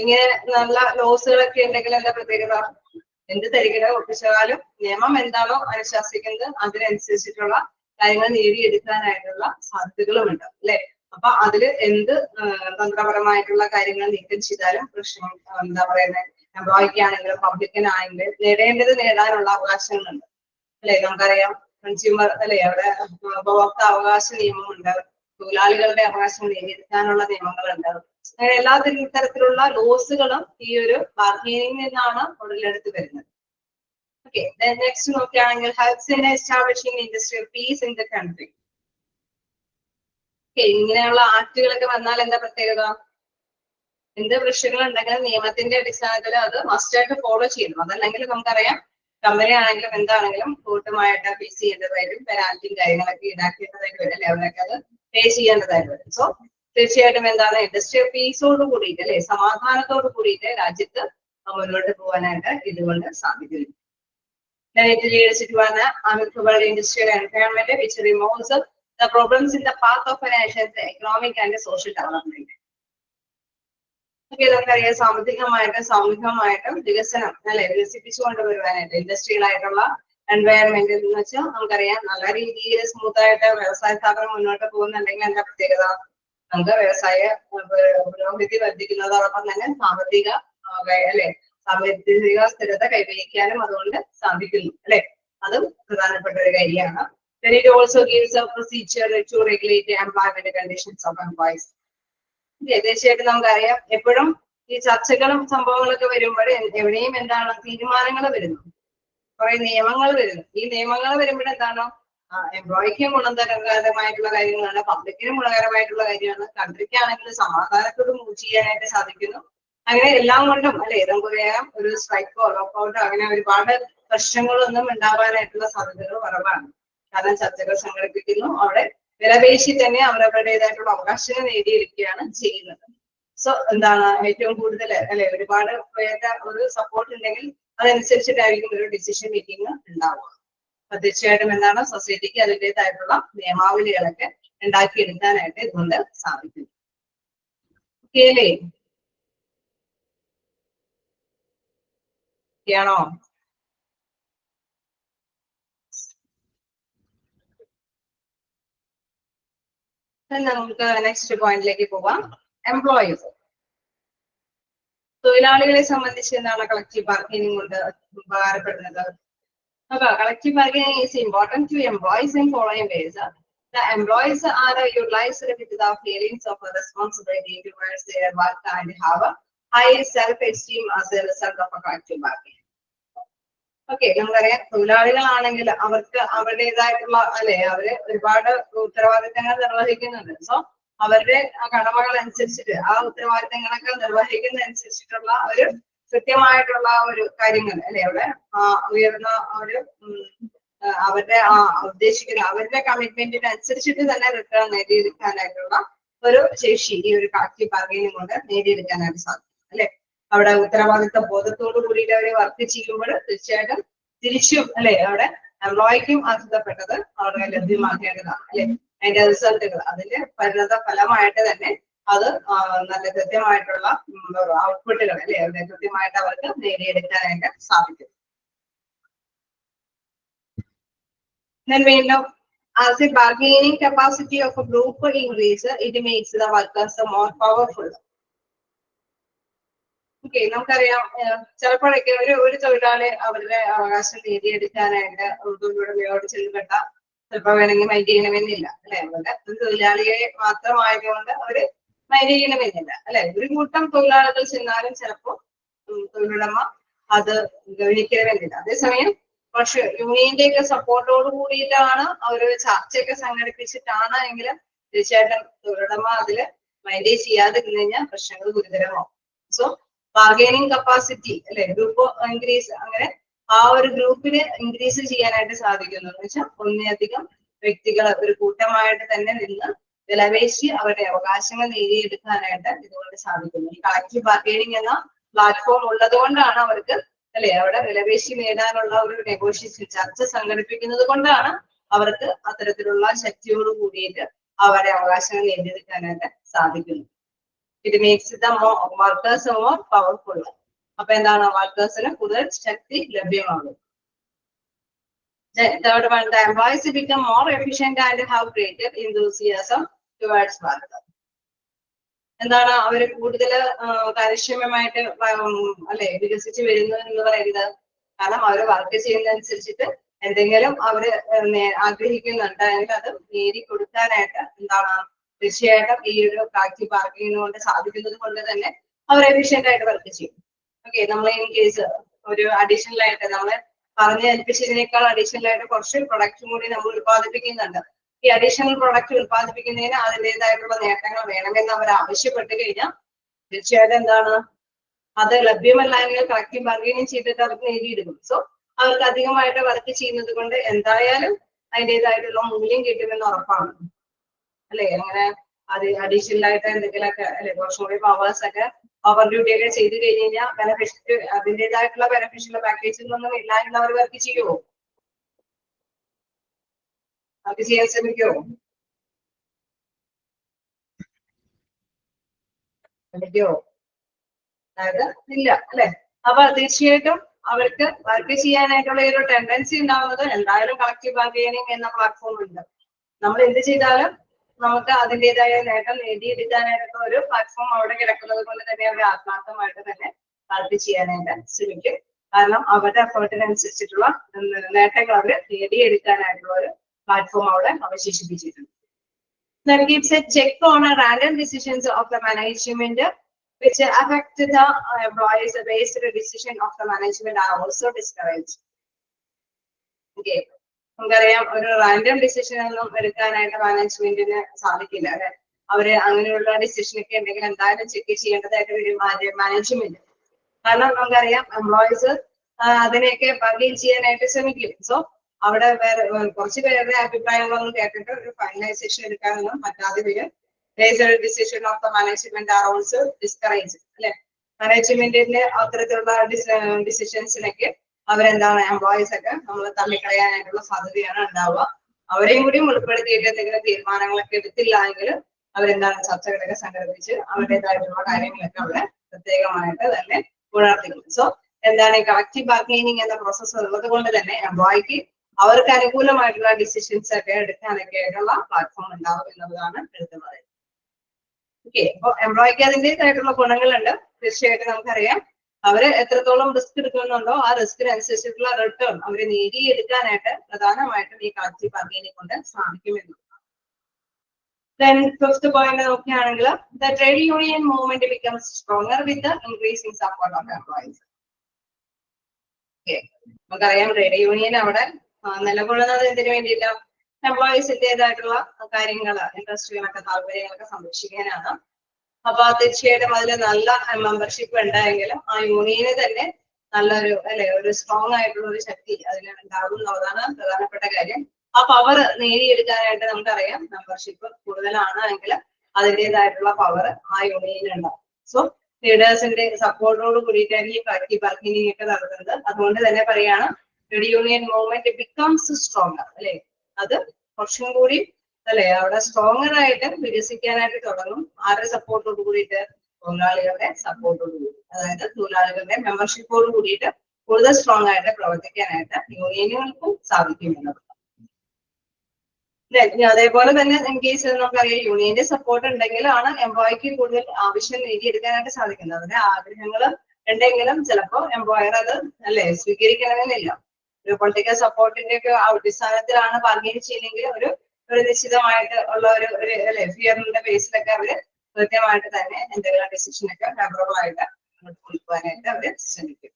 ഇങ്ങനെ നല്ല ലോസുകളൊക്കെ ഉണ്ടെങ്കിൽ എന്താ പ്രത്യേകത, എന്ത് തരികിട ഒപ്പിച്ചാലും നിയമം എന്താണോ അനുശാസിക്കുന്നത് അതിനനുസരിച്ചിട്ടുള്ള കാര്യങ്ങൾ നേടിയെടുക്കാനായിട്ടുള്ള സാധ്യതകളുമുണ്ട് അല്ലെ. അപ്പൊ അതില് എന്ത് തന്ത്രപരമായിട്ടുള്ള കാര്യങ്ങൾ നീക്കം ചെയ്താലും പ്രശ്നം എന്താ പറയുന്നത് എംപ്ലോയിക്കാണെങ്കിലും പബ്ലിക്കിനാണെങ്കിലും നേടേണ്ടത് നേടാനുള്ള അവകാശങ്ങളുണ്ട് അല്ലെ. നമുക്കറിയാം കൺസ്യൂമർ അല്ലെ അവിടെ ഉപഭോക്തൃ അവകാശ നിയമമുണ്ട്, തൊഴിലാളികളുടെ അവകാശം നേടിയെടുക്കാനുള്ള നിയമങ്ങളുണ്ട്. അങ്ങനെ എല്ലാ തരത്തിലുള്ള ലോസുകളും ഈ ഒരു ബാർഗൈനിങ്ങിൽ നിന്നാണ് ഉടലെടുത്ത് വരുന്നത്. Okay, then next നോക്കുകയാണെങ്കിൽ helps in establishing industrial peace in the country. Okay, ഇങ്ങനെയുള്ള ആക്ടുകളൊക്കെ വന്നാൽ എന്താ പ്രത്യേകത, എന്ത് പ്രശ്നങ്ങൾ ഉണ്ടെങ്കിലും നിയമത്തിന്റെ അടിസ്ഥാനത്തിൽ അത് മസ്റ്റായിട്ട് ഫോളോ ചെയ്യണം. അതല്ലെങ്കിൽ നമുക്കറിയാം കമ്പനി ആണെങ്കിലും എന്താണെങ്കിലും കൂട്ടമായിട്ട് ഫേസ് ചെയ്യേണ്ടത് വരും, പെനാൽറ്റിയും കാര്യങ്ങളൊക്കെ ഈടാക്കേണ്ടതായിട്ട് വരും അല്ലെ, അവരൊക്കെ അത് പേ ചെയ്യേണ്ടതായിട്ട് വരും. സോ തീർച്ചയായിട്ടും എന്താണ് ഇൻഡസ്ട്രിയൽ പീസോട് കൂടിയിട്ട് അല്ലെ സമാധാനത്തോട് കൂടിയിട്ട് രാജ്യത്ത് മുന്നോട്ട് പോകാനായിട്ട് ഇതുകൊണ്ട് സാധിക്കുന്നു. Then it leads to an amicable industrial environment which removes the problems in the path of a nation's economic and social development. Okay, നമുക്കറിയാം സാമ്പത്തികമായിട്ടും സാമൂഹികമായിട്ടും വികസനം അല്ലെ വികസിപ്പിച്ചുകൊണ്ട് വരുവാനായിട്ട് ഇൻഡസ്ട്രിയൽ ആയിട്ടുള്ള എൻവയറമെന്റ് എന്ന് വെച്ചാൽ നമുക്കറിയാം നല്ല രീതിയിൽ സ്മൂത്ത് ആയിട്ട് വ്യവസായ സ്ഥാപനം മുന്നോട്ട് പോകുന്നുണ്ടെങ്കിൽ എന്താ പ്രത്യേകത, നമുക്ക് വ്യവസായ പുരോഗതി വർദ്ധിക്കുന്നതോടൊപ്പം തന്നെ സാമ്പത്തിക അല്ലെ സാമ്പത്തിക സ്ഥിരത കൈവരിക്കാനും അതുകൊണ്ട് സാധിക്കുന്നു അല്ലെ. അതും പ്രധാനപ്പെട്ട ഒരു കാര്യമാണ്. Then it also gives a procedure to regulate the employment conditions of employees. തീർച്ചയായിട്ടും നമുക്കറിയാം എപ്പോഴും ഈ ചർച്ചകളും സംഭവങ്ങളൊക്കെ വരുമ്പോൾ എവിടെയും എന്താണ് തീരുമാനങ്ങൾ വരുന്നു, കുറെ നിയമങ്ങൾ വരുന്നു. ഈ നിയമങ്ങൾ വരുമ്പോൾ എന്താണ് എംപ്ലോയിക്കും ഗുണകരമായിട്ടുള്ള കാര്യങ്ങളാണ്, പബ്ലിക്കിനും ഗുണകരമായിട്ടുള്ള കാര്യമാണ്, കൺട്രിക്കാണെങ്കിൽ സമാധാനത്തോട് മൂവ് ചെയ്യാനായിട്ട് സാധിക്കുന്നു. അങ്ങനെ എല്ലാം കൊണ്ടും അല്ലെ നമുക്കറിയാം ഒരു സ്ട്രൈക്കോ ലോക്കൗട്ടോ അങ്ങനെ ഒരുപാട് പ്രശ്നങ്ങളൊന്നും ഉണ്ടാവാനായിട്ടുള്ള സാധ്യതകൾ കുറവാണ്. കാരണം ചർച്ചകൾ സംഘടിപ്പിക്കുന്നു, അവിടെ വിലപേശി തന്നെ അവരവരുടേതായിട്ടുള്ള അവകാശങ്ങൾ നേടിയെടുക്കുകയാണ് ചെയ്യുന്നത്. സോ എന്താണ് ഏറ്റവും കൂടുതൽ അല്ലെ ഒരുപാട് പേരുടെ ഒരു സപ്പോർട്ട് ഉണ്ടെങ്കിൽ അതനുസരിച്ചിട്ടായിരിക്കും ഒരു ഡിസിഷൻ മേക്കിംഗ് ഉണ്ടാവുക. അപ്പൊ തീർച്ചയായിട്ടും എന്താണ് സൊസൈറ്റിക്ക് അതിൻ്റെതായിട്ടുള്ള നിയമാവലികളൊക്കെ ഉണ്ടാക്കിയെടുക്കാനായിട്ട് ഇതുകൊണ്ട് സാധിക്കും. ഓക്കേല്ലേ? യാണോ? നമുക്ക് നെക്സ്റ്റ് പോയിന്റിലേക്ക് പോവാം. എംപ്ലോയീസ്, തൊഴിലാളികളെ സംബന്ധിച്ച് എന്താണ് കളക്റ്റീവ് ബാർഗൈനിങ് കൊണ്ട് ഉപകാരപ്പെടുന്നത്? Collective bargaining is important to employees in following ways. The employees are utilized with the feelings of responsibility towards their work and have a high self-esteem as a result of a collective bargaining. Okay, നമുക്കറിയാം തൊഴിലാളികളാണെങ്കിൽ അവർക്ക് അവരുടേതായിട്ടുള്ള അല്ലെ അവര് ഒരുപാട് ഉത്തരവാദിത്തങ്ങൾ നിർവഹിക്കുന്നുണ്ട്. So അവരുടെ കടമകൾ അനുസരിച്ചിട്ട് ആ ഉത്തരവാദിത്തങ്ങളൊക്കെ നിർവഹിക്കുന്നതനുസരിച്ചിട്ടുള്ള ഒരു കൃത്യമായിട്ടുള്ള ഒരു കാര്യങ്ങൾ അല്ലെ അവിടെ ഉയർന്ന ഒരു അവരുടെ ഉദ്ദേശിക്കുന്ന അവരുടെ കമ്മിറ്റ്മെന്റിന് അനുസരിച്ചിട്ട് തന്നെ റിട്ടേൺ നേടിയെടുക്കാനായിട്ടുള്ള ഒരു ശേഷി ഈ ഒരു കളക്റ്റീവ് ബാർഗൈനിങ് കൊണ്ട് നേടിയെടുക്കാനായിട്ട് സാധിക്കും അല്ലെ. അവിടെ ഉത്തരവാദിത്ത ബോധത്തോടു കൂടിയിട്ട് അവര് വർക്ക് ചെയ്യുമ്പോൾ തീർച്ചയായിട്ടും തിരിച്ചും അല്ലെ അവിടെ എംപ്ലോയിക്കും അർഹതപ്പെട്ടത് അവിടെ ലഭ്യമാക്കേണ്ടതാണ് അല്ലെ. അതിന്റെ റിസൾട്ടുകൾ അതിന്റെ പരിണത ഫലമായിട്ട് തന്നെ അത് നല്ല കൃത്യമായിട്ടുള്ള ഔട്ട്പുട്ടുകൾ അല്ലെ അവിടെ കൃത്യമായിട്ട് അവർക്ക് നേടിയെടുക്കാനായിട്ട് സാധിക്കും. വീണ്ടും as the bargaining capacity of a group increase, it makes the workers more powerful. Okay, നമുക്കറിയാം ചിലപ്പോഴൊക്കെ ഒരു തൊഴിലാളി അവരുടെ അവകാശം നേടിയെടുക്കാനായിട്ട് തൊഴിലുടമയോട് ചെല്ലുപെട്ട ചിലപ്പോൾ വേണമെങ്കിൽ മൈൻഡ് ചെയ്യണമെന്നില്ല അല്ലെ. അവരുടെ ഒരു തൊഴിലാളിയെ മാത്രമായതുകൊണ്ട് അവര് മൈൻഡ് ചെയ്യണമെന്നില്ല അല്ലെ. ഒരു കൂട്ടം തൊഴിലാളികൾ ചെന്നാലും ചിലപ്പോൾ തൊഴിലുടമ അത് ഗവനിക്കണമെന്നില്ല. അതേസമയം പക്ഷെ യൂണിയന്റെ ഒക്കെ സപ്പോർട്ടോട് കൂടിയിട്ടാണ് ഒരു ചർച്ചയൊക്കെ സംഘടിപ്പിച്ചിട്ടാണ് എങ്കിലും തീർച്ചയായിട്ടും തൊഴിലുടമ അതില് മൈൻഡ് ചെയ്യാതെ കഴിഞ്ഞാൽ പ്രശ്നങ്ങൾ ഗുരുതരമാവും. സോ ബാർഗൈനിങ് കപ്പാസിറ്റി അല്ലെ ഗ്രൂപ്പ് ഇൻക്രീസ്, അങ്ങനെ ആ ഒരു ഗ്രൂപ്പിന് ഇൻക്രീസ് ചെയ്യാനായിട്ട് സാധിക്കുന്നു എന്ന് വെച്ചാൽ ഒന്നിലധികം വ്യക്തികൾ ഒരു കൂട്ടമായിട്ട് തന്നെ നിന്ന് വിലപേശി അവരുടെ അവകാശങ്ങൾ നേടിയെടുക്കാനായിട്ട് ഇതുകൊണ്ട് സാധിക്കുന്നു. ഈ കളക്റ്റീവ് ബാർഗൈനിങ് എന്ന പ്ലാറ്റ്ഫോം ഉള്ളത് കൊണ്ടാണ് അവർക്ക് അല്ലെ അവിടെ വിലപേശി നേടാനുള്ള ഒരു നെഗോഷിയേഷൻ ചർച്ച സംഘടിപ്പിക്കുന്നത് കൊണ്ടാണ് അവർക്ക് അത്തരത്തിലുള്ള ശക്തിയോട് കൂടിയിട്ട് അവരുടെ അവകാശങ്ങൾ നേടിയെടുക്കാനായിട്ട് സാധിക്കുന്നു. ഇത് makes the workers more powerful. അപ്പൊ എന്താണ് വർക്കേഴ്സിന് കൂടുതൽ ശക്തി ലഭ്യമാകും. Third one, the employees become more efficient and have greater enthusiasm towards work. എന്താണ് അവര് കൂടുതൽ കാര്യക്ഷമമായിട്ട് അല്ലെ വികസിച്ച് വരുന്നു എന്ന് പറയുന്നത്. കാരണം അവര് വർക്ക് ചെയ്യുന്നതനുസരിച്ചിട്ട് എന്തെങ്കിലും അവര് ആഗ്രഹിക്കുന്നുണ്ടെങ്കിൽ അത് നേടിക്കൊടുക്കാനായിട്ട് എന്താണ് തീർച്ചയായിട്ടും ഈ ഒരു കളക്റ്റീവ് ബാർഗൈനിങ് കൊണ്ട് സാധിക്കുന്നത് കൊണ്ട് തന്നെ അവർ എഫിഷ്യന്റ് ആയിട്ട് വർക്ക് ചെയ്യും. ഓക്കെ, നമ്മൾ ഇൻ കേസ് ഒരു അഡീഷണൽ ആയിട്ട് നമ്മള് പറഞ്ഞു ഏൽപ്പിച്ചതിനേക്കാൾ അഡീഷണൽ ആയിട്ട് കുറച്ച് പ്രൊഡക്റ്റും കൂടി നമ്മൾ ഉത്പാദിപ്പിക്കുന്നുണ്ട്. ഈ അഡീഷണൽ പ്രൊഡക്റ്റ് ഉത്പാദിപ്പിക്കുന്നതിന് അതിൻ്റെതായിട്ടുള്ള നേട്ടങ്ങൾ വേണമെന്ന് അവർ ആവശ്യപ്പെട്ട് കഴിഞ്ഞാൽ തീർച്ചയായിട്ടും എന്താണ് അത് ലഭ്യമല്ല എങ്കിൽ കളക്റ്റീവ് ബാർഗൈനിങ് ചെയ്തിട്ട് അവർക്ക് നേടിയെടുക്കും. സോ അവർക്ക് അധികമായിട്ട് വർക്ക് ചെയ്യുന്നത് കൊണ്ട് എന്തായാലും അതിൻ്റെതായിട്ടുള്ള മൂല്യം കിട്ടുമെന്ന് ഉറപ്പാണ് അല്ലെ. അങ്ങനെ അത് അഡീഷണൽ ആയിട്ട് എന്തെങ്കിലുമൊക്കെ അല്ലെ കുറച്ചും കൂടി പവേഴ്സ് ഒക്കെ ഓവർ ഡ്യൂട്ടി ഒക്കെ ചെയ്ത് കഴിഞ്ഞ് കഴിഞ്ഞാൽ ബെനഫിഷ്യൽ അതിൻ്റെതായിട്ടുള്ള ബെനഫിഷ്യൽ പാക്കേജിലൊന്നും ഇല്ല എന്ന് അവർ വർക്ക് ചെയ്യുമോ? വർക്ക് ചെയ്യാൻ ശ്രമിക്കുമോ? അതായത് ഇല്ല അല്ലെ. അപ്പൊ തീർച്ചയായിട്ടും അവർക്ക് വർക്ക് ചെയ്യാനായിട്ടുള്ള ഒരു ടെൻഡൻസി ഉണ്ടാവുന്നത് എന്തായാലും കളക്റ്റീവ് ബാർഗൈനിങ് എന്ന പ്ലാറ്റ്ഫോം ഉണ്ട്. നമ്മൾ എന്ത് ചെയ്താലും നമുക്ക് അതിൻ്റെതായ നേട്ടം നേടിയെടുക്കാനായിട്ടുള്ള ഒരു പ്ലാറ്റ്ഫോം അവിടെ കിടക്കുന്നത് കൊണ്ട് തന്നെ അവർ ആത്മാർത്ഥമായിട്ട് തന്നെ വർക്ക് ചെയ്യാനായിട്ട് ശ്രമിക്കും. കാരണം അവരുടെ എഫേർട്ടിനനുസരിച്ചിട്ടുള്ള നേട്ടങ്ങൾ അവർ നേടിയെടുക്കാനായിട്ടുള്ള ഒരു പ്ലാറ്റ്ഫോം അവിടെ അവശേഷിപ്പിച്ചിട്ടുണ്ട്. That gives a check on a random decisions of the management which affect the employees based decision of the management are also discouraged. Okay. നമുക്കറിയാം ഒരു റാൻഡം ഡിസിഷൻ ഒന്നും എടുക്കാനായിട്ട് മാനേജ്മെന്റിന് സാധിക്കില്ല അല്ലെ. അവര് അങ്ങനെയുള്ള ഡിസിഷൻ ഒക്കെ ഉണ്ടെങ്കിൽ എന്തായാലും ചെക്ക് ചെയ്യേണ്ടതായിട്ട് വരും മാനേജ്മെന്റ്. കാരണം നമുക്കറിയാം എംപ്ലോയീസ് അതിനെയൊക്കെ ബർഗെയിൻ ചെയ്യാനായിട്ട് ശ്രമിക്കും. സോ അവിടെ വേറെ കുറച്ച് പേരുടെ അഭിപ്രായങ്ങളൊന്നും കേട്ടിട്ട് ഒരു ഫൈനലൈസേഷൻ എടുക്കാനൊന്നും പറ്റാതെ വരും. Decision of the management are also discourage അല്ലെ. മാനേജ്മെന്റിന്റെ അത്തരത്തിലുള്ള ഡിസിഷൻസിനൊക്കെ അവരെന്താണ് എംപ്ലോയീസ് ഒക്കെ നമ്മൾ തള്ളിക്കളയാനായിട്ടുള്ള സാധ്യതയാണ് ഉണ്ടാവുക. അവരെയും കൂടി ഉൾപ്പെടുത്തിയിട്ട് എന്തെങ്കിലും തീരുമാനങ്ങളൊക്കെ എടുത്തില്ല എങ്കിൽ അവരെന്താണ് ചർച്ചകളൊക്കെ സംഘടിപ്പിച്ച് അവരുടേതായിട്ടുള്ള കാര്യങ്ങളൊക്കെ അവിടെ പ്രത്യേകമായിട്ട് തന്നെ ഉണർത്തിക്കും. സോ എന്താണ് ഈ കളക്റ്റീവ് ബാർഗെയിനിങ് എന്ന പ്രോസസ്സ് ഉള്ളത് കൊണ്ട് തന്നെ എംപ്ലോയിക്ക് അവർക്ക് അനുകൂലമായിട്ടുള്ള ഡിസിഷൻസ് ഒക്കെ എടുക്കാനൊക്കെ ആയിട്ടുള്ള പ്ലാറ്റ്ഫോം ഉണ്ടാവും എന്നുള്ളതാണ് എടുക്കുന്നത്. ഓക്കെ, അപ്പൊ എംപ്ലോയിക്ക് അതിൻ്റെതായിട്ടുള്ള ഗുണങ്ങളുണ്ട്. തീർച്ചയായിട്ടും നമുക്കറിയാം അവര് എത്രത്തോളം റിസ്ക് എടുക്കുന്നുണ്ടോ ആ റിസ്കിനനുസരിച്ചിട്ടുള്ള റിട്ടേൺ അവര് നേടിയെടുക്കാനായിട്ട് പ്രധാനമായിട്ടും ഈ കളക്റ്റീവ് ബാർഗെയിനിങ് കൊണ്ട് സാധിക്കുമെന്നുള്ളതാണ്. Then fifth point നോക്കുകയാണെങ്കിൽ the trade union movement becomes stronger with the increasing support of employees. Okay, നമുക്കറിയാം ട്രേഡ് യൂണിയൻ അവിടെ നിലകൊള്ളുന്നത് എന്തിനു വേണ്ടിയില്ല? എംപ്ലോയീസിന്റേതായിട്ടുള്ള കാര്യങ്ങള് ഇൻട്രസ്റ്റുകളൊക്കെ താല്പര്യങ്ങളൊക്കെ സംരക്ഷിക്കാനാണ്. അപ്പൊ തീർച്ചയായിട്ടും അതിൽ നല്ല മെമ്പർഷിപ്പ് ഉണ്ടായെങ്കിലും ആ യൂണിയന് തന്നെ നല്ലൊരു അല്ലെ ഒരു സ്ട്രോങ് ആയിട്ടുള്ള ഒരു ശക്തി അതിൽ ഉണ്ടാകും എന്നുള്ളതാണ് പ്രധാനപ്പെട്ട കാര്യം. ആ പവർ നേടിയെടുക്കാനായിട്ട് നമുക്കറിയാം മെമ്പർഷിപ്പ് കൂടുതലാണ് എങ്കിൽ അതിൻ്റെതായിട്ടുള്ള പവർ ആ യൂണിയനിൽ ഉണ്ടാവും. സോ ലീഡേഴ്സിന്റെ സപ്പോർട്ടോട് കൂടിയിട്ടാണ് ഈ കളക്റ്റീവ് ബാർഗെയിനിങ് ഒക്കെ നടത്തുന്നത്. അതുകൊണ്ട് തന്നെ പറയാണ് trade union movement becomes stronger അല്ലെ. അത് കുറച്ചും കൂടി അല്ലെ അവിടെ സ്ട്രോങ്ങർ ആയിട്ട് വികസിക്കാനായിട്ട് തുടങ്ങും. ആരുടെ സപ്പോർട്ടോട് കൂടിയിട്ട്? തൊഴിലാളികളുടെ സപ്പോർട്ടോട് കൂടി, അതായത് തൊഴിലാളികളുടെ മെമ്പർഷിപ്പോട് കൂടിയിട്ട് കൂടുതൽ സ്ട്രോങ് ആയിട്ട് പ്രവർത്തിക്കാനായിട്ട് യൂണിയനുകൾക്കും സാധിക്കുമെന്നത്. അതേപോലെ തന്നെ ഇൻ കേസ് നമുക്കറിയാം യൂണിയന്റെ സപ്പോർട്ട് ഉണ്ടെങ്കിലാണ് എംപ്ലോയിക്ക് കൂടുതൽ ആവശ്യം നേടിയെടുക്കാനായിട്ട് സാധിക്കുന്നത്. അതിന്റെ ആഗ്രഹങ്ങൾ ഉണ്ടെങ്കിലും ചിലപ്പോൾ എംപ്ലോയർ അത് അല്ലെ സ്വീകരിക്കണമെന്നില്ല. ഒരു പൊളിറ്റിക്കൽ സപ്പോർട്ടിന്റെ ഒക്കെ അടിസ്ഥാനത്തിലാണ് ബാർഗെയിൻ ചെയ്യുന്നെങ്കിൽ ഒരു നിശ്ചിതമായിട്ട് ഉള്ള ഒരു അല്ലെ ഫിയറിന്റെ ബേസിലൊക്കെ അവര് കൃത്യമായിട്ട് തന്നെ എന്തെങ്കിലും ഡിസിഷനൊക്കെ ഫേവറബിൾ ആയിട്ട് കൊണ്ടുപോകാനായിട്ട് അവര് ശ്രമിക്കും.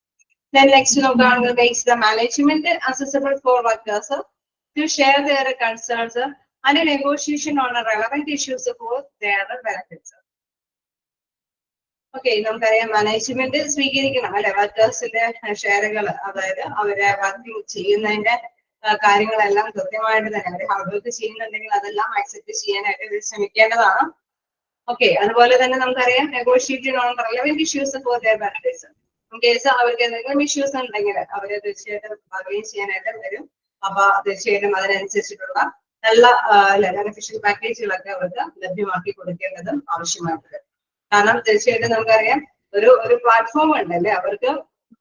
നെക്സ്റ്റ് നോക്കുകയാണെങ്കിൽ makes the management accessible four workers to share their concerns and a negotiation on a relevant issues for their benefits. Okay, നമുക്കറിയാം മാനേജ്മെന്റ് സ്വീകരിക്കണം അല്ലെ വർക്കേഴ്സിന്റെ ഷെയറുകൾ, അതായത് അവരെ വർക്കിംഗ് ചെയ്യുന്നതിന്റെ കാര്യങ്ങളെല്ലാം കൃത്യമായിട്ട് തന്നെ അവർ ഹാർഡ് വർക്ക് ചെയ്യുന്നുണ്ടെങ്കിൽ അതെല്ലാം അക്സെപ്റ്റ് ചെയ്യാനായിട്ട് ഇവർ ശ്രമിക്കേണ്ടതാണ്. ഓക്കെ, അതുപോലെ തന്നെ നമുക്കറിയാം negotiate on relevant issues for their benefits. In case അവർക്ക് എന്തെങ്കിലും ഇഷ്യൂസ് ഉണ്ടെങ്കിൽ അവരെ തീർച്ചയായിട്ടും ബാർഗെയിൻ ചെയ്യാനായിട്ട് വരും. അപ്പൊ തീർച്ചയായിട്ടും അതിനനുസരിച്ചിട്ടുള്ള നല്ല ബെനിഫിഷ്യൽ പാക്കേജുകളൊക്കെ അവർക്ക് ലഭ്യമാക്കി കൊടുക്കേണ്ടത് ആവശ്യമായിട്ടുണ്ട്. കാരണം തീർച്ചയായിട്ടും നമുക്കറിയാം ഒരു പ്ലാറ്റ്ഫോം ഉണ്ട് അല്ലെ, അവർക്ക്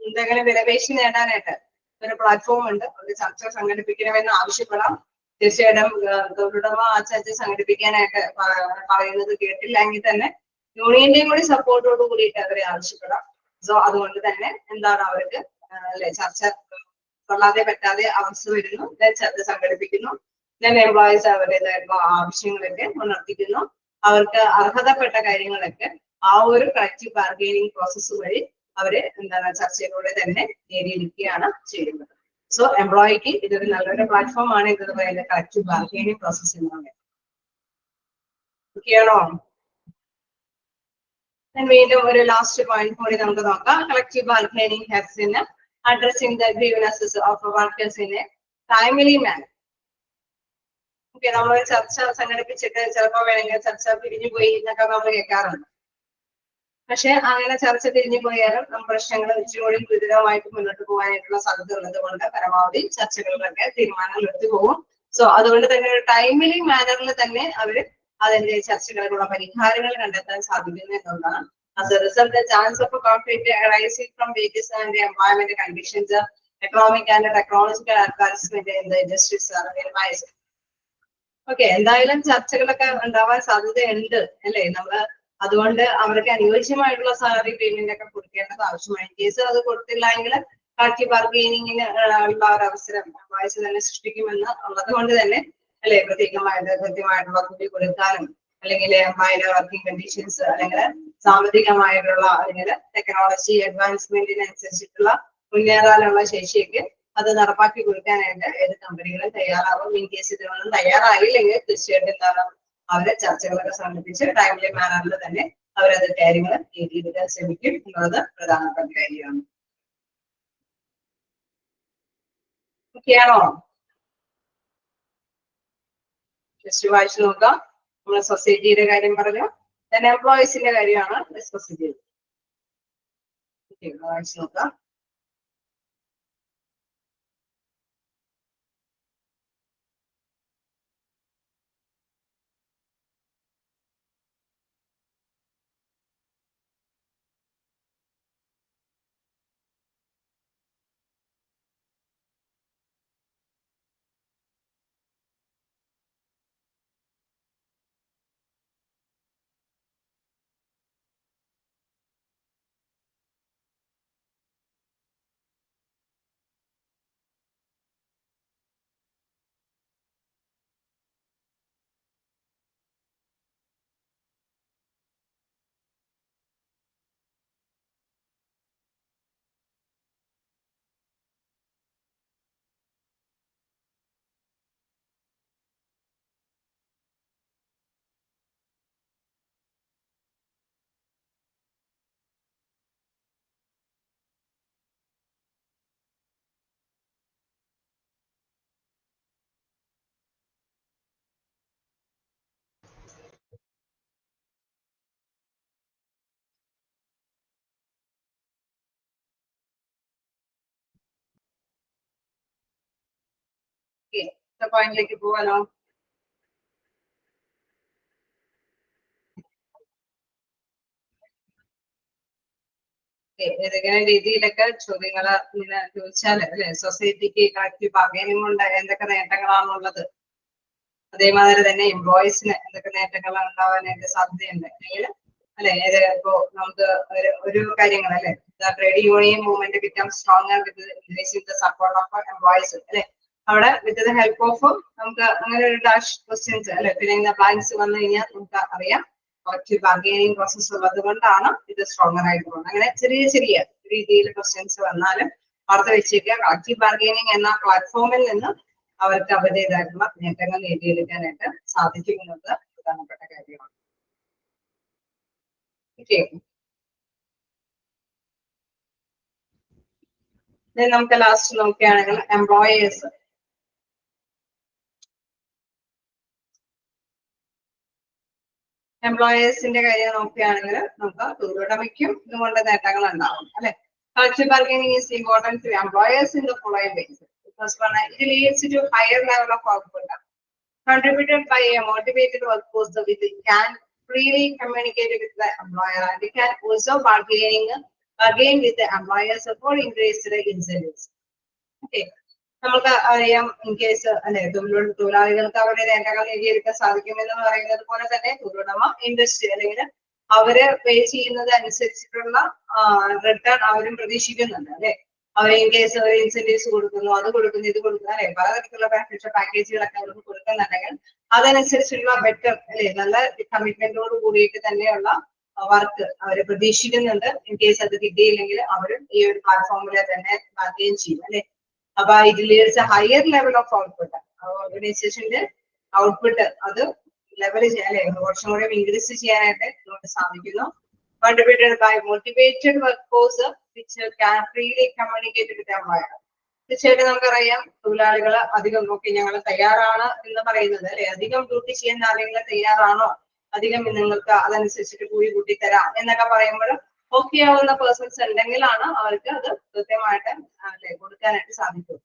എന്തെങ്കിലും വിലപേശി നേടാനായിട്ട് ഒരു പ്ലാറ്റ്ഫോം ഉണ്ട്. അവർ ചർച്ച സംഘടിപ്പിക്കണമെന്ന് ആവശ്യപ്പെടാം. തീർച്ചയായിട്ടും തൊഴിലുടമ ആ ചർച്ച സംഘടിപ്പിക്കാനായിട്ട് പറയുന്നത് കേട്ടില്ലെങ്കിൽ തന്നെ യൂണിയന്റെയും കൂടി സപ്പോർട്ടോട് കൂടിയിട്ട് അവരെ ആവശ്യപ്പെടാം. സോ അതുകൊണ്ട് തന്നെ എന്താണ് അവർക്ക് അല്ലെ ചർച്ച കൊള്ളാതെ പറ്റാതെ അവസ്ഥ വരുന്നു. ചർച്ച സംഘടിപ്പിക്കുന്നു. എംപ്ലോയീസ് അവരുടേതായിട്ടുള്ള ആവശ്യങ്ങളൊക്കെ ഉണർത്തിക്കുന്നു. അവർക്ക് അർഹതപ്പെട്ട കാര്യങ്ങളൊക്കെ ആ ഒരു കളക്റ്റീവ് ബാർഗെയിനിങ് പ്രോസസ്സ് വഴി അവര് എന്താണ് ചർച്ചയിലൂടെ തന്നെ നേടിയെടുക്കുകയാണ് ചെയ്യുന്നത്. സോ എംപ്ലോയിക്ക് ഇതൊരു നല്ലൊരു പ്ലാറ്റ്ഫോം ആണ്. ഇത് പറയുന്നത് കളക്റ്റീവ് ബാർഗെയിനിങ് പ്രോസസ് എന്ന് പറയുന്നത്. ഓക്കെയാണോ? വീണ്ടും ഒരു ലാസ്റ്റ് പോയിന്റ് കൂടി നമുക്ക് നോക്കാം. Collective bargaining helps in addressing the grievances of workers in a timely manner. Okay, നമ്മൾ ചർച്ച സംഘടിപ്പിച്ചിട്ട് ചിലപ്പോൾ വേണമെങ്കിൽ ചർച്ച പിരിഞ്ഞു പോയി എന്നൊക്കെ നമ്മൾ കേൾക്കാറുണ്ട്. പക്ഷെ അങ്ങനെ ചർച്ച പിരിഞ്ഞു പോയാലും നമ്മൾ പ്രശ്നങ്ങൾ ഇച്ചിരി ഗുരുതരമായിട്ട് മുന്നോട്ട് പോകാനായിട്ടുള്ള സാധ്യത ഉള്ളത് കൊണ്ട് പരമാവധി ചർച്ചകളിലൊക്കെ തീരുമാനങ്ങൾ എടുത്തു പോകും. സോ അതുകൊണ്ട് തന്നെ ഒരു ടൈംലി മാനറിൽ തന്നെ അവര് അതിന്റെ ചർച്ചകളിലുള്ള പരിഹാരങ്ങൾ കണ്ടെത്താൻ സാധിക്കുന്നു എന്നുള്ളതാണ്. As a result, the chance of a conflict arising from wages and the environmental conditions, economic and technological advancement in the industries are minimized. Okay, എന്തായാലും ചർച്ചകളൊക്കെ ഉണ്ടാവാൻ സാധ്യതയുണ്ട് അല്ലെ. നമ്മള് അതുകൊണ്ട് അവർക്ക് അനുയോജ്യമായിട്ടുള്ള സാലറി പേയ്മെന്റ് ഒക്കെ കൊടുക്കേണ്ടത് ആവശ്യമാണ്. കേസ് അത് കൊടുത്തില്ല എങ്കിൽ കളക്റ്റീവ് ബാർഗെയിനിങ്ങിന് ഉള്ള ഒരു അവസരം വായിച്ച് തന്നെ സൃഷ്ടിക്കുമെന്ന് ഉള്ളത് കൊണ്ട് തന്നെ അല്ലെ പ്രത്യേകമായിട്ട് കൃത്യമായിട്ടുള്ള കൂലി കൊടുക്കാനും അല്ലെങ്കിൽ എംപ്ലോയിയുടെ വർക്കിംഗ് കണ്ടീഷൻസ്, അല്ലെങ്കിൽ സാമ്പത്തികമായിട്ടുള്ള അല്ലെങ്കിൽ ടെക്നോളജി അഡ്വാൻസ്മെന്റിനനുസരിച്ചിട്ടുള്ള മുന്നേറാനുള്ള ശേഷിയൊക്കെ അത് നടപ്പാക്കി കൊടുക്കാനായിട്ട് ഏത് കമ്പനികളും തയ്യാറാവും. ഇൻ കേസ് ഇതിനൊന്നും തയ്യാറായില്ലെങ്കിൽ തീർച്ചയായിട്ടും എന്താണ് അവരെ ചർച്ചകളൊക്കെ സംബന്ധിച്ച് ടൈംലി മാനറിൽ തന്നെ അവരത് കാര്യങ്ങൾ ചെയ്തെടുക്കാൻ ശ്രമിക്കും എന്നുള്ളത് പ്രധാനപ്പെട്ട കാര്യമാണ്. ഓക്കെയാണോ? ജസ്റ്റ് വായിച്ചു നോക്കാം. നമ്മള് സൊസൈറ്റിയുടെ കാര്യം പറഞ്ഞു, എംപ്ലോയീസിന്റെ കാര്യമാണ് ഡിസ്കസ് ചെയ്തത്. വായിച്ചു നോക്കാം. പോയിന്റിലേക്ക് പോവാനോ? ഏതെങ്കിലും രീതിയിലൊക്കെ ചോദ്യങ്ങൾ ഇങ്ങനെ ചോദിച്ചാൽ അല്ലെ, സൊസൈറ്റിക്ക് കളക്റ്റീവ് ബാർഗൈനിങ് കൊണ്ട് എന്തൊക്കെ നേട്ടങ്ങളാണുള്ളത്, അതേമാതിരി തന്നെ എംപ്ലോയീസിന് എന്തൊക്കെ നേട്ടങ്ങൾ ഉണ്ടാവാനായിട്ട് സാധ്യതയുണ്ട് അല്ലെങ്കിൽ അല്ലെ, ഇപ്പോ നമുക്ക് ഒരു കാര്യങ്ങൾ അല്ലെ, trade union movement become stronger with support of employees അല്ലെ, അവിടെ വിത്ത് ദ ഹെൽപ്പ് ഓഫ് നമുക്ക് അങ്ങനെ ഒരു ഡാഷ് ക്വസ്റ്റ്യൻസ് അല്ലെ, പിന്നെ ബ്ലാങ്ക്സ് വന്നു കഴിഞ്ഞാൽ നമുക്ക് അറിയാം കളക്റ്റീവ് ബാർഗൈനിങ് പ്രോസസ് ഉള്ളത് കൊണ്ടാണ് ഇത് സ്ട്രോങ്ങർ ആയിട്ട് പോകുന്നത്. അങ്ങനെ ചെറിയ ചെറിയ രീതിയിൽ ക്വസ്റ്റ്യൻസ് വന്നാലും ഓർത്ത് വെച്ചേക്കുക, കളക്റ്റീവ് ബാർഗൈനിങ് എന്ന പ്ലാറ്റ്ഫോമിൽ നിന്ന് അവർക്ക് അവരുടേതായിട്ടുള്ള നേട്ടങ്ങൾ നേടിയെടുക്കാനായിട്ട് സാധിക്കുന്നത് പ്രധാനപ്പെട്ട കാര്യമാണ്. നമുക്ക് ലാസ്റ്റ് നോക്കുകയാണെങ്കിൽ എംപ്ലോയേഴ്സിന്റെ കാര്യം നോക്കുകയാണെങ്കിൽ നമുക്ക് തൊഴിലുടമയ്ക്കും ഇതുകൊണ്ട് നേട്ടങ്ങൾ ഉണ്ടാവും അല്ലെ. Collective bargaining is important to employers in the following ways. First one, it leads to higher level of output contributed by a motivated workforce with it can freely communicate with the employer, and it can also bargain with the employers for increased incentives. Okay. നമുക്ക് അറിയാം, in case അല്ലെ തൊഴിലാളികൾക്ക് അവരുടെ നേട്ടങ്ങൾ നേടിയെടുക്കാൻ സാധിക്കുമെന്ന് പറയുന്നത് പോലെ തന്നെ തൊഴിലുടമ ഇൻഡസ്ട്രി അല്ലെങ്കിൽ അവര് പേ ചെയ്യുന്നത് അനുസരിച്ചിട്ടുള്ള റിട്ടേൺ അവരും പ്രതീക്ഷിക്കുന്നുണ്ട് അല്ലെ. അവർ ഇൻ കേസ് ഒരു ഇൻസെന്റീവ്സ് കൊടുക്കുന്നു, അത് കൊടുക്കുന്നു, ഇത് കൊടുക്കുന്നു അല്ലെ, പലതരത്തിലുള്ള ബെനിഫിറ്റ് പാക്കേജുകളൊക്കെ അവർക്ക് കൊടുക്കുന്നുണ്ടെങ്കിൽ അതനുസരിച്ചുള്ള ബെറ്റർ അല്ലെ, നല്ല കമ്മിറ്റ്മെന്റോട് കൂടിയിട്ട് തന്നെയുള്ള വർക്ക് അവർ പ്രതീക്ഷിക്കുന്നുണ്ട്. ഇൻ കേസ് അത് കിട്ടിയില്ലെങ്കിൽ അവരും ഈ ഒരു പ്ലാറ്റ്ഫോമിൽ തന്നെ ബാർഗെയിൻ ചെയ്യും അല്ലെ. അപ്പൊ it leads A higher level of output. ഓർഗനൈസേഷന്റെ ഔട്ട്പുട്ട് അത് ലെവൽ അല്ലെ കുറച്ചും കൂടെ ഇൻക്രീസ് ചെയ്യാനായിട്ട് നമുക്ക് സാധിക്കുന്നു. Contributed by motivated workforce which can freely communicate with the employer. തീർച്ചയായിട്ടും നമുക്കറിയാം, തൊഴിലാളികൾ അധികം നോക്കി ഞങ്ങൾ തയ്യാറാണ് എന്ന് പറയുന്നത് അല്ലെ, അധികം ഡ്യൂട്ടി ചെയ്യാൻ ആരെങ്കിലും തയ്യാറാണോ, അധികം നിങ്ങൾക്ക് അതനുസരിച്ചിട്ട് കൂലി കൂട്ടി തരാം എന്നൊക്കെ പറയുമ്പോൾ ഓക്കെ ആവുന്ന പേഴ്സൺസ് ഉണ്ടെങ്കിലാണ് അവർക്ക് അത് കൃത്യമായിട്ട് അല്ലെ കൊടുക്കാനായിട്ട് സാധിക്കും.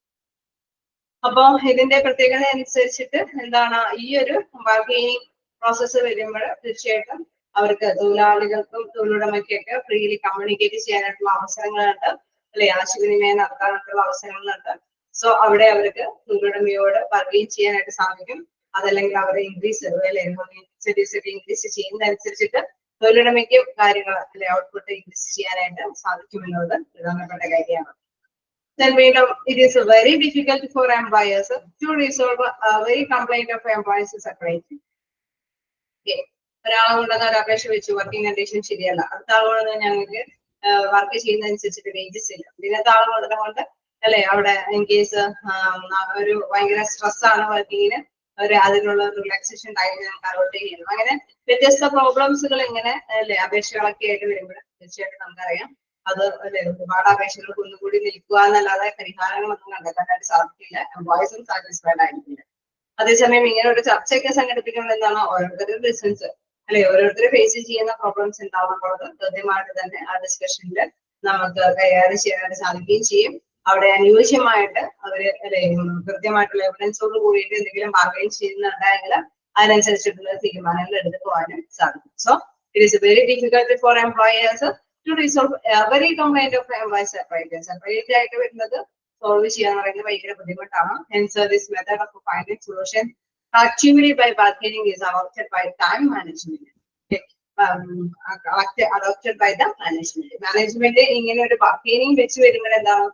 അപ്പൊ ഇതിന്റെ പ്രത്യേകത അനുസരിച്ചിട്ട് എന്താണ്, ഈ ഒരു ബാർഗെയിനിങ് പ്രോസസ്സ് വരുമ്പോൾ തീർച്ചയായിട്ടും അവർക്ക് തൊഴിലാളികൾക്കും തൊഴിലുടമയ്ക്കൊക്കെ ഫ്രീലി കമ്മ്യൂണിക്കേറ്റ് ചെയ്യാനായിട്ടുള്ള അവസരങ്ങളുണ്ട് അല്ലെ, ആശയവിനിമയം നടത്താനായിട്ടുള്ള അവസരങ്ങളുണ്ട്. സോ അവിടെ അവർക്ക് തൊഴിലുടമയോട് ബാർഗെയിൻ ചെയ്യാനായിട്ട് സാധിക്കും. അതല്ലെങ്കിൽ അവരെ ഇൻക്രീസ് അല്ലെ ഇൻക്രീസ് ചെയ്യുന്നതനുസരിച്ചിട്ട് തൊഴിലുടമയ്ക്ക് കാര്യങ്ങൾ അല്ലെ ഔട്ട്പുട്ട് ഇൻക്രീസ് ചെയ്യാനായിട്ട് സാധിക്കുമെന്നുള്ളത് പ്രധാനപ്പെട്ട കാര്യമാണ്. Then we know it is very difficult for employers to resolve a very complaint of employees separately. Okay. ഒരാളെ കൊണ്ടുവന്ന ഒരു അപേക്ഷ വെച്ചു വർക്കിംഗ് കണ്ടീഷൻ ശരിയല്ല, അടുത്ത ആൾ കൊണ്ടുവന്ന് ഞങ്ങൾക്ക് വർക്ക് ചെയ്യുന്നതനുസരിച്ചിട്ട് വേജസ് ഇല്ല, ഇന്നത്തെ ആൾ കൊണ്ടുകൊണ്ട് അല്ലെ അവിടെ ഇൻ കേസ് ഒരു ഭയങ്കര സ്ട്രെസ് ആണ് വർക്കിങ്ങിന്, ഒരു അതിനുള്ള റിലാക്സേഷൻ ടൈം ഞങ്ങൾക്ക് അലോട്ട് ചെയ്യണം. അങ്ങനെ വ്യത്യസ്ത പ്രോബ്ലംസുകൾ ഇങ്ങനെ അല്ലെ അപേക്ഷകളൊക്കെ ആയിട്ട് വരുമ്പോൾ തീർച്ചയായിട്ടും നമുക്കറിയാം അത് അല്ലെ ഒരുപാട് അപേക്ഷകൾ കുന്നുകൂടി നിൽക്കുക എന്നല്ലാതെ പരിഹാരങ്ങളൊന്നും കണ്ടെത്താനായിട്ട് സാധിക്കില്ല, എംപ്ലോയീസും സാറ്റിസ്ഫൈഡ് ആയിരിക്കില്ല. അതേസമയം ഇങ്ങനെ ഒരു ചർച്ചയൊക്കെ സംഘടിപ്പിക്കുമ്പോൾ എന്താണ് ഓരോരുത്തരുടെ ബിസിനസ് അല്ലെ ഓരോരുത്തർ ഫേസ് ചെയ്യുന്ന പ്രോബ്ലംസ് ഉണ്ടാവുമ്പോൾ കൃത്യമായിട്ട് തന്നെ ആ ഡിസ്കഷനിൽ നമുക്ക് കൈകാര്യം ചെയ്യാനായിട്ട് സാധിക്കുകയും ചെയ്യും. അവിടെ അനുയോജ്യമായിട്ട് അവര് അല്ലെ കൃത്യമായിട്ടുള്ള എവിഡൻസോട് കൂടിയിട്ട് എന്തെങ്കിലും ബാർഗൈൻ ചെയ്യുന്നുണ്ടെങ്കിൽ അതിനനുസരിച്ചിട്ടുള്ള തീരുമാനങ്ങൾ എടുക്കുവാനും സാധിക്കും. So it is very difficult for employers to resolve every complaint of employee separate ആയിട്ട് വരുന്നത് സോൾവ് ചെയ്യാന്ന് പറയുന്നത് ഭയങ്കര ബുദ്ധിമുട്ടാണ്. Hence this method of finding solution actively by bargaining is adopted by time management. Adopted by the management. Management ഇങ്ങനെ ഒരു bargaining വെച്ച് വരുമ്പോൾ എന്താണ്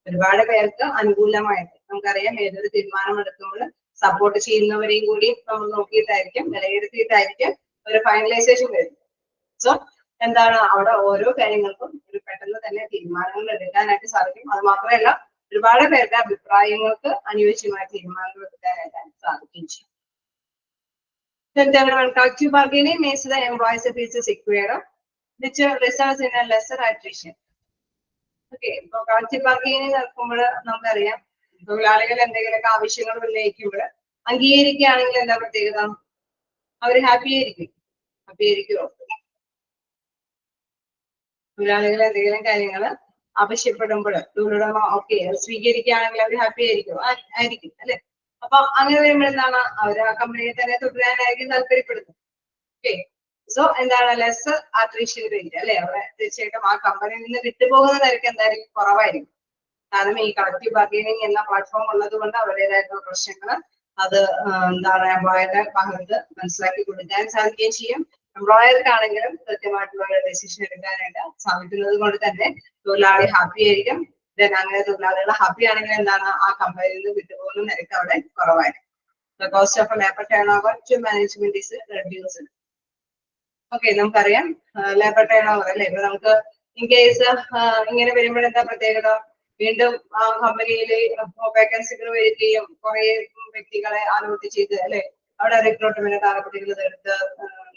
ഒരുപാട് പേർക്ക് അനുകൂലമായിട്ട് നമുക്കറിയാം ഏതൊരു തീരുമാനം എടുക്കുമ്പോൾ സപ്പോർട്ട് ചെയ്യുന്നവരെയും കൂടി നമ്മൾ നോക്കിയിട്ടായിരിക്കും വിലയിരുത്തിയിട്ടായിരിക്കും ഒരു ഫൈനലൈസേഷൻ വരുന്നത്. സോ എന്താണ് അവിടെ ഓരോ കാര്യങ്ങൾക്കും ഒരു പെട്ടെന്ന് തന്നെ തീരുമാനങ്ങൾ എടുക്കാനായിട്ട് സാധിക്കും. അത് മാത്രമല്ല ഒരുപാട് പേരുടെ അഭിപ്രായങ്ങൾക്ക് അനുയോജ്യമായ തീരുമാനങ്ങൾ എടുക്കാനായിട്ട് സാധിക്കുകയും ചെയ്യും. Collective bargaining makes the employees fees secure, which results in a lesser attrition. Okay, so collective bargaining നടക്കുമ്പോൾ നമുക്കറിയാം തൊഴിലാളികൾ എന്തെങ്കിലുമൊക്കെ ആവശ്യങ്ങൾ ഉന്നയിക്കുമ്പോൾ അംഗീകരിക്കുകയാണെങ്കിൽ എന്താ പ്രത്യേകത, അവർ ഹാപ്പി ആയിരിക്കുമോ? തൊഴിലാളികൾ എന്തെങ്കിലും കാര്യങ്ങൾ ആവശ്യപ്പെടുമ്പോൾ തൊഴിലുടമ ഓക്കെ സ്വീകരിക്കുകയാണെങ്കിൽ അവർ ഹാപ്പി ആയിരിക്കും അല്ലെ. അപ്പൊ അങ്ങനെ വരുമ്പോൾ എന്താണ് അവർ ആ കമ്പനിയെ തന്നെ തുടരാനായിരിക്കും താല്പര്യപ്പെടുന്നത്. ഓക്കെ, സോ എന്താണ് ലെസ് അട്രീഷൻ റേറ്റ് അല്ലെ, അവിടെ തീർച്ചയായിട്ടും ആ കമ്പനിയിൽ നിന്ന് വിട്ടുപോകുന്ന നിരക്ക് എന്തായാലും കുറവായിരിക്കും. കാരണം ഈ കളക്റ്റീവ് ബാർഗൈനിങ് എന്ന പ്ലാറ്റ്ഫോം ഉള്ളത് കൊണ്ട് അവരുടേതായിട്ടുള്ള പ്രശ്നങ്ങൾ അത് എന്താണ് എംപ്ലോയറുടെ ഭാഗത്ത് മനസ്സിലാക്കി കൊടുക്കാൻ സാധിക്കുകയും ചെയ്യും. എംപ്ലോയർക്കാണെങ്കിലും കൃത്യമായിട്ടുള്ള ഡെസിഷൻ എടുക്കാനായിട്ട് സാധിക്കുന്നത് കൊണ്ട് തന്നെ തൊഴിലാളി ഹാപ്പി ആയിരിക്കും. അങ്ങനെ തൊഴിലാളികൾ ഹാപ്പി ആണെങ്കിൽ എന്താണ് ആ കമ്പനിയിൽ നിന്ന് വിട്ടുപോകുന്ന നിരക്ക് അവിടെ കുറവായിരിക്കും. The cost of a labor turnover to management is reduced. Okay, നമുക്കറിയാം ലേബർ ടേൺ ഓവർ അല്ലെ. ഇപ്പൊ നമുക്ക് ഇൻ കേസ് ഇങ്ങനെ വരുമ്പോൾ എന്താ പ്രത്യേകത, വീണ്ടും ആ കമ്പനിയില് വേക്കൻസികൾ വരികയും കുറെ വ്യക്തികളെ അലോട്ട് ചെയ്ത് അല്ലെ അവിടെ റിക്രൂട്ട്മെന്റ് നടപടികൾ എടുത്ത്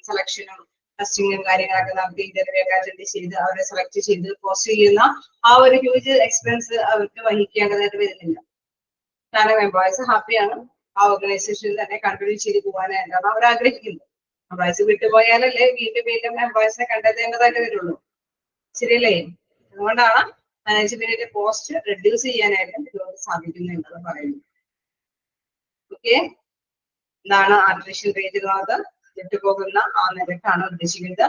സെലക്ഷനും ടെസ്റ്റിങ്ങും കാര്യങ്ങളൊക്കെ നടത്തി ഇന്റർവ്യൂ ഒക്കെ അറ്റൻഡ് ചെയ്ത് അവരെ സെലക്ട് ചെയ്ത് പോസ്റ്റ് ചെയ്യുന്ന ആ ഒരു ഹ്യൂജ് എക്സ്പെൻസ് അവർക്ക് വഹിക്കേണ്ടതായിട്ട് വരുന്നില്ല. കാരണം എംപ്ലോയീസ് ഹാപ്പിയാണ്, ആ ഓർഗനൈസേഷനിൽ തന്നെ കണ്ടിന്യൂ ചെയ്ത് പോകാനായിട്ടാണ് അവർ ആഗ്രഹിക്കുന്നത്. എംപ്ലോയീസ് വിട്ടുപോയാലല്ലേ വീണ്ടും എംപ്ലോയീസിനെ കണ്ടെത്തേണ്ടതായിട്ട് വരുള്ളൂ, ശരിയല്ലേ? അതുകൊണ്ടാണ് മാനേജ്മെന്റിന്റെ പോസ്റ്റ് റെഡ്യൂസ് ചെയ്യാനായിട്ട് ഇതുകൊണ്ട് സാധിക്കുന്നു എന്നത് പറയുന്നത്. ഓക്കെ, ഇതാണ് അട്രിഷൻ റേറ്റ് എന്നുള്ളത്. വിട്ടുപോകുന്ന ആ നിരക്കാണ് ഉദ്ദേശിക്കുന്നത്.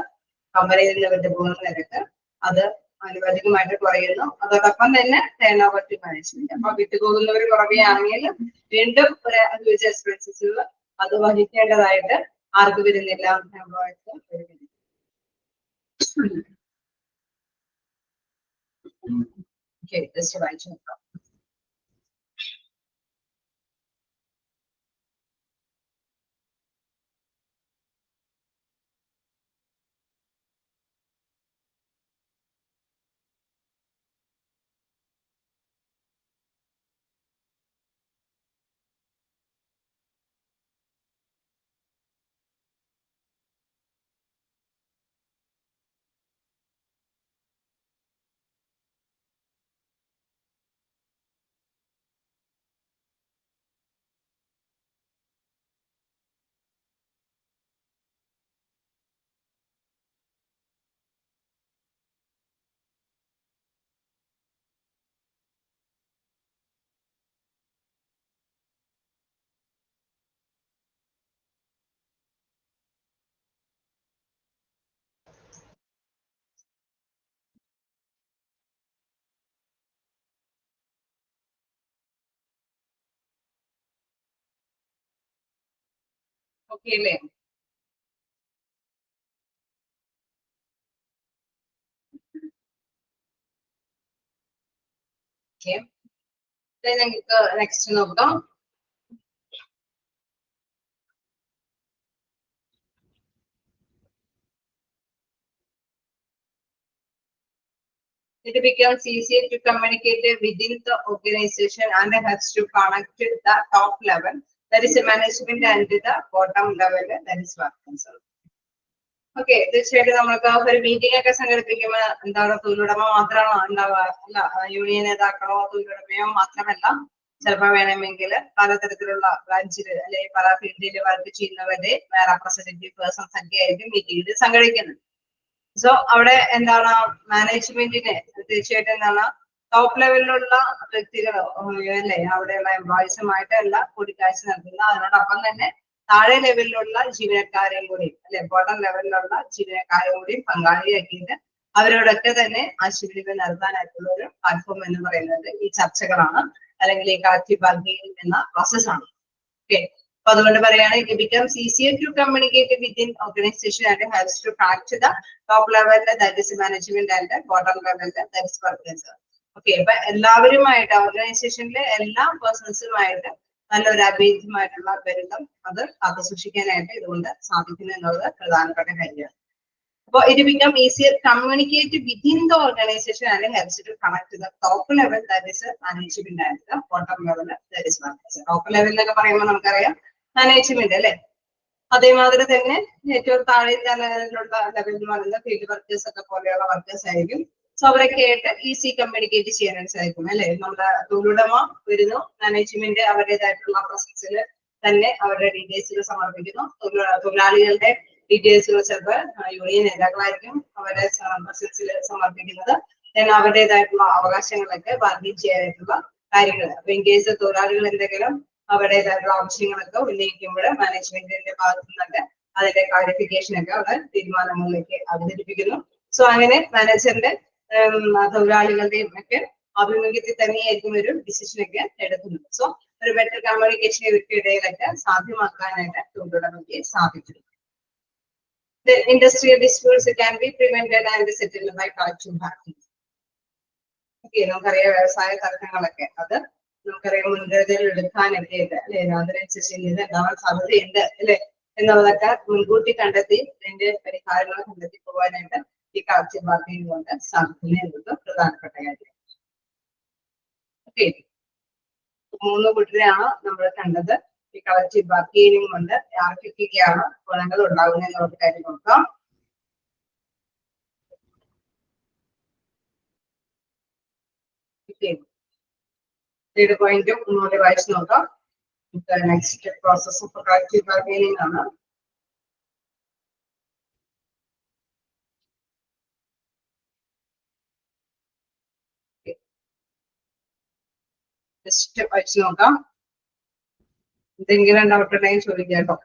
കമ്പനിയിൽ നിന്ന് വിട്ടുപോകുന്ന നിരക്ക് അത് ആനുപാതികമായിട്ട് കുറയുന്നു. അതോടൊപ്പം തന്നെ ടേൺ ഓവർ ടു മാനേജ്മെന്റ്. അപ്പൊ വിട്ടുപോകുന്നവർ കുറയുകയാണെങ്കിൽ വീണ്ടും ഒരു ഹ്യൂജ് എക്സ്പെൻസസ് അത് വഹിക്കേണ്ടതായിട്ട് ആർക്ക് വരുന്നില്ല, എംപ്ലോയീസ് വരുന്നില്ല. Okay, just വായിച്ചു നോക്കാം. ഓക്കെ അല്ലേ? ഓക്കെ, ഞങ്ങൾക്ക് നെക്സ്റ്റ് നോക്കാം. It becomes easier to communicate within the organization and helps to connect the top level, that is the management, and the bottom level, that is work concern. Okay, തീർച്ചയായിട്ടും നമ്മൾക്ക് ഒരു meeting ഒക്കെ സംഘടിപ്പിക്കുമ്പോൾ എന്താ പറയുക, തൊഴിലുടമ മാത്രമാണോ ഉണ്ടാവുക? അല്ല, യൂണിയൻ നേതാക്കളോ തൊഴിലുടമയോ മാത്രമല്ല, ചിലപ്പോൾ വേണമെങ്കിൽ പലതരത്തിലുള്ള ബ്രാഞ്ചിൽ അല്ലെങ്കിൽ പല ഫീൽഡിൽ വർക്ക് ചെയ്യുന്നവരുടെ റെപ്രസെന്റേറ്റീവ് പേഴ്സൺസ് ഒക്കെ ആയിരിക്കും മീറ്റിംഗിൽ സംഘടിക്കുന്നത്. സോ അവിടെ എന്താണ് മാനേജ്മെന്റിന് തീർച്ചയായിട്ടും എന്താണ് ടോപ്പ് ലെവലിലുള്ള വ്യക്തികളോ അല്ലെ അവിടെയുള്ള എംപ്ലോയീസുമായിട്ട് എല്ലാം കൂടിക്കാഴ്ച നടത്തുന്ന, അതിനോടൊപ്പം തന്നെ താഴെ ലെവലിലുള്ള ജീവനക്കാരെയും കൂടി അല്ലെ ബോട്ടം ലെവലിലുള്ള ജീവനക്കാരെയും കൂടി പങ്കാളിയാക്കിയിട്ട് അവരോടൊക്കെ തന്നെ ആശയവിനിമയം നടത്താനായിട്ടുള്ള ഒരു പ്ലാറ്റ്ഫോം എന്ന് പറയുന്നത് ഈ ചർച്ചകളാണ്, അല്ലെങ്കിൽ ഈ കളക്റ്റീവ് ബാർഗെയിനിങ് എന്ന പ്രോസസ്സാണ്. ഓക്കെ, അപ്പൊ അതുകൊണ്ട് പറയാണ് it becomes easier to communicate within organisation and helps to connect the top ലെവലിൽ, that is management, and bottom ലെവലിൽ, ദാറ്റ് ഇസ് വർക്കേഴ്സ്. ഓക്കെ, അപ്പൊ എല്ലാവരുമായിട്ട് ഓർഗനൈസേഷനിലെ എല്ലാ പേഴ്സൺസുമായിട്ട് നല്ലൊരു അഭേദ്യമായിട്ടുള്ള ബന്ധം അത് കാത്തു സൂക്ഷിക്കാനായിട്ട് ഇതുകൊണ്ട് സാധിക്കുന്നു എന്നുള്ളത് പ്രധാനപ്പെട്ട കാര്യമാണ്. അപ്പോൾ it become easier communicate within the organisation and helps to connect the top level, that is management, and the bottom level, that is workers. Top level എന്നൊക്കെ പറയുമ്പോൾ നമുക്കറിയാം മാനേജ്മെന്റ് അല്ലെ, അതേമാതിരി തന്നെ ഏറ്റവും താഴെ ലെവലിലുള്ള ലെവലിൽ വരുന്ന ഫീൽഡ് വർക്കേഴ്സ് ഒക്കെ പോലെയുള്ള വർക്കേഴ്സ് ആയിരിക്കും. സോ അവരൊക്കെ ആയിട്ട് ഈസി കമ്മ്യൂണിക്കേറ്റ് ചെയ്യാനായിട്ട് സാധിക്കും അല്ലെ. നമ്മുടെ തൊഴിലുടമ വരുന്നു, മാനേജ്മെന്റ് അവരുടേതായിട്ടുള്ള പ്രൊസസിൽ തന്നെ അവരുടെ ഡീറ്റെയിൽസുകൾ സമർപ്പിക്കുന്നു. തൊഴിലാളികളുടെ ഡീറ്റെയിൽസുകൾ ചിലപ്പോൾ യൂണിയൻ നേതാക്കളായിരിക്കും അവരുടെ പ്രൊസസിൽ സമർപ്പിക്കുന്നത്. അവരുടേതായിട്ടുള്ള അവകാശങ്ങളൊക്കെ ബാർഗെയിൻ ചെയ്യാനായിട്ടുള്ള കാര്യങ്ങൾ, അപ്പൊ ഇൻ കേസ് തൊഴിലാളികൾ എന്തെങ്കിലും അവരുടേതായിട്ടുള്ള ആവശ്യങ്ങളൊക്കെ ഉന്നയിക്കുമ്പോൾ മാനേജ്മെന്റിന്റെ ഭാഗത്തു നിന്നൊക്കെ അതിന്റെ ക്ലാരിഫിക്കേഷൻ ഒക്കെ അവിടെ തീരുമാനങ്ങളിലേക്ക് അവതരിപ്പിക്കുന്നു. സോ അങ്ങനെ മാനേജറിന്റെ തൊഴിലാളികളുടെയും ഒക്കെ ആഭിമുഖ്യത്തിൽ തന്നെയായിരിക്കും ഒരു ഡിസിഷൻ ഒക്കെ എടുക്കുന്നത്. സോ ഒരു ബെറ്റർ കമ്മ്യൂണിക്കേഷൻ ഇവർക്കിടയിലൊക്കെ സാധ്യമാക്കാനായിട്ട് തൊഴിലുടമയ്ക്ക് സാധിക്കും. Industrial disputes can be prevented and settled by collective bargaining. Okay, നമുക്കറിയാം വ്യവസായ തർക്കങ്ങളൊക്കെ അത് നമുക്കറിയാം മുൻകരുതൽ എടുക്കാനൊക്കെ ഉണ്ട് അല്ലെ, അതിനനുസരിച്ച് ഇത് ഉണ്ടാവാൻ സാധ്യതയുണ്ട് അല്ലെ എന്നുള്ളതൊക്കെ മുൻകൂട്ടി കണ്ടെത്തി ഇതിന്റെ പരിഹാരങ്ങൾ കണ്ടെത്തി പോകാനായിട്ട് ഈ കളക്റ്റീവ് ബാർഗെയിനിങ് കൊണ്ട് സാധിക്കുന്നു എന്നത് പ്രധാനപ്പെട്ട കാര്യം. ഓക്കെ, 3 കൂട്ടരെയാണ് നമ്മൾ കണ്ടത്. ഈ കളക്റ്റീവ് ബാർഗെയിനിങ് കൊണ്ട് ആർക്കൊക്കെയാണ് ഗുണങ്ങൾ ഉണ്ടാകുന്നത് എന്നുള്ള കാര്യം നോക്കാം. പോയിന്റ് ഒന്നുകൂടി വായിച്ചു നോക്കാം. Next process of collective bargaining ആണ്. ജസ്റ്റ് വായിച്ചു നോക്കാം. എന്തെങ്കിലും ഡൗട്ട് ഉണ്ടെങ്കിൽ ചോദിക്കാം കേട്ടോ.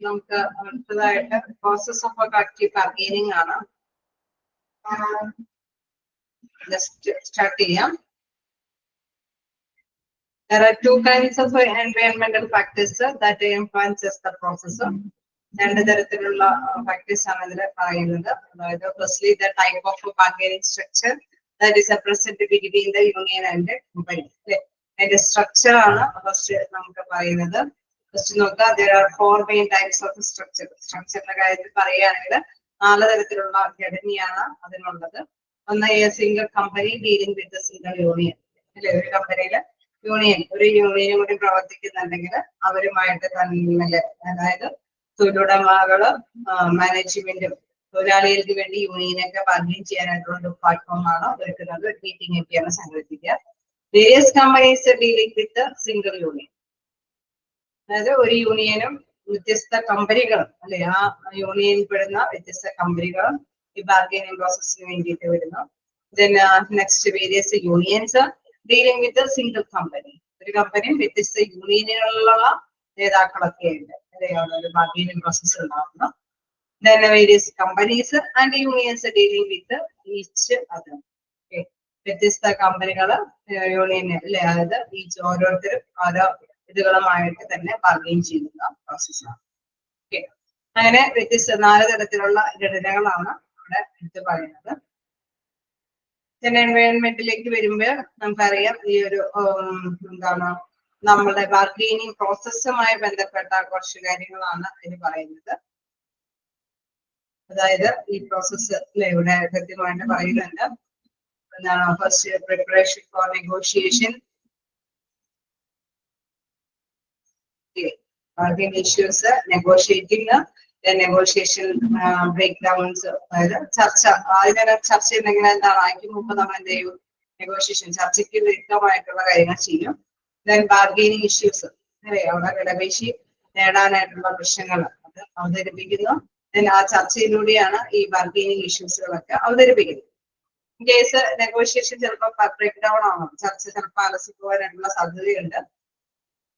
നമുക്ക് അടുത്തതായിട്ട് പ്രോസസ് ഓഫ് കളക്റ്റീവ് ബാർഗൈനിങ് ആണ്. ജസ്റ്റ് സ്റ്റാർട്ട് ചെയ്യാം. There are two kinds of environmental factors that influences the process. രണ്ട് തരത്തിലുള്ള ഫാക്ടേഴ്സ് ആണ് ഇതിൽ പറയുന്നത്. അതായത് firstly the type of bargaining structure that is present between the union and the company. അതിന്റെ structure ആണ് ഫസ്റ്റ് നമുക്ക് പറയുന്നത്. ഫസ്റ്റ് നോക്കുക, there are four main types of structure. സ്ട്രക്ചറിന്റെ കാര്യത്തിൽ പറയുകയാണെങ്കിൽ 4 തരത്തിലുള്ള ഘടനയാണ് അതിനുള്ളത്. ഒന്ന് single company dealing with single union. അല്ലെ, ഒരു കമ്പനിയില് ഒരു യൂണിയനും കൂടി പ്രവർത്തിക്കുന്നുണ്ടെങ്കിൽ അവരുമായിട്ട് തന്നെ, അതായത് തൊഴിലുടമകളും മാനേജ്മെന്റും തൊഴിലാളികൾക്ക് വേണ്ടി യൂണിയനൊക്കെ ബാർഗൈൻ ചെയ്യാനായിട്ടുള്ള ഒരു പ്ലാറ്റ്ഫോമാണ് ഒരുക്കുന്നത്. ഒരു മീറ്റിംഗ് ഒക്കെയാണ് സംഘടിപ്പിക്കുക. Various companies dealing with single union, അതായത് ഒരു യൂണിയനും വ്യത്യസ്ത കമ്പനികളും, അല്ലെ, ആ യൂണിയനിൽ പെടുന്ന വ്യത്യസ്ത കമ്പനികളും ഈ ബാർഗൈനിങ് പ്രോസസ്സിന് വേണ്ടിയിട്ട് വരുന്നു. Then next various unions dealing with single company. ഒരു കമ്പനിയും വ്യത്യസ്ത യൂണിയനുകളിലുള്ള നേതാക്കളൊക്കെ ഉണ്ട്, അല്ലെ, അവിടെ ഒരു ബാർഗൈനിങ് പ്രോസസ് ഉണ്ടാകുന്നു. Then various companies and unions dealing with each other. Okay. വ്യത്യസ്ത കമ്പനികള് യൂണിയന്, അല്ലെ, അതായത് ഓരോരുത്തരും ഓരോ ഇതുകളുമായിട്ട് തന്നെ ബാർഗൈൻ ചെയ്യുന്ന പ്രോസസ്സാണ്. ഓക്കെ, അങ്ങനെ വ്യത്യസ്ത 4 തരത്തിലുള്ള ഘടനകളാണ് ഇവിടെ എടുത്ത് പറയുന്നത്. എൻവയോൺമെന്റിലേക്ക് വരുമ്പോൾ നമുക്കറിയാം ഈ ഒരു എന്താണ് നമ്മുടെ ബാർഗൈനിങ് പ്രോസസ്സുമായി ബന്ധപ്പെട്ട കുറച്ച് കാര്യങ്ങളാണ് ഇതിന് പറയുന്നത്. അതായത് ഈ പ്രോസസ്സ് ഇവിടെ കൃത്യമായിട്ട് പറയുന്നുണ്ട്. എന്താണ് first preparation for negotiation, bargain issues, negotiating, negotiation breakdowns, അതായത് ചർച്ച. ആദ്യം ചർച്ച ചെയ്യുന്നെങ്കിൽ എന്താണ്, അതിന് മുമ്പ് നമ്മൾ എന്ത് ചെയ്യും, നെഗോഷിയേഷൻ ചർച്ചയ്ക്ക് വിരുദ്ധമായിട്ടുള്ള കാര്യങ്ങൾ ചെയ്യും. ദെൻ ബാർഗൈനിങ് ഇഷ്യൂസ്, അല്ലെ, അവിടെ വിലപേശി നേടാനായിട്ടുള്ള പ്രശ്നങ്ങൾ അത് അവതരിപ്പിക്കുന്നു. ആ ചർച്ചയിലൂടെയാണ് ഈ ബാർഗൈനിങ് ഇഷ്യൂസുകളൊക്കെ അവതരിപ്പിക്കുന്നത്. ഇൻ കേസ് നെഗോഷിയേഷൻ ചിലപ്പോൾ ബ്രേക്ക് ഡൗൺ ആവണം, ചർച്ച ചിലപ്പോൾ അലസിപ്പോകാനായിട്ടുള്ള സാധ്യതയുണ്ട്.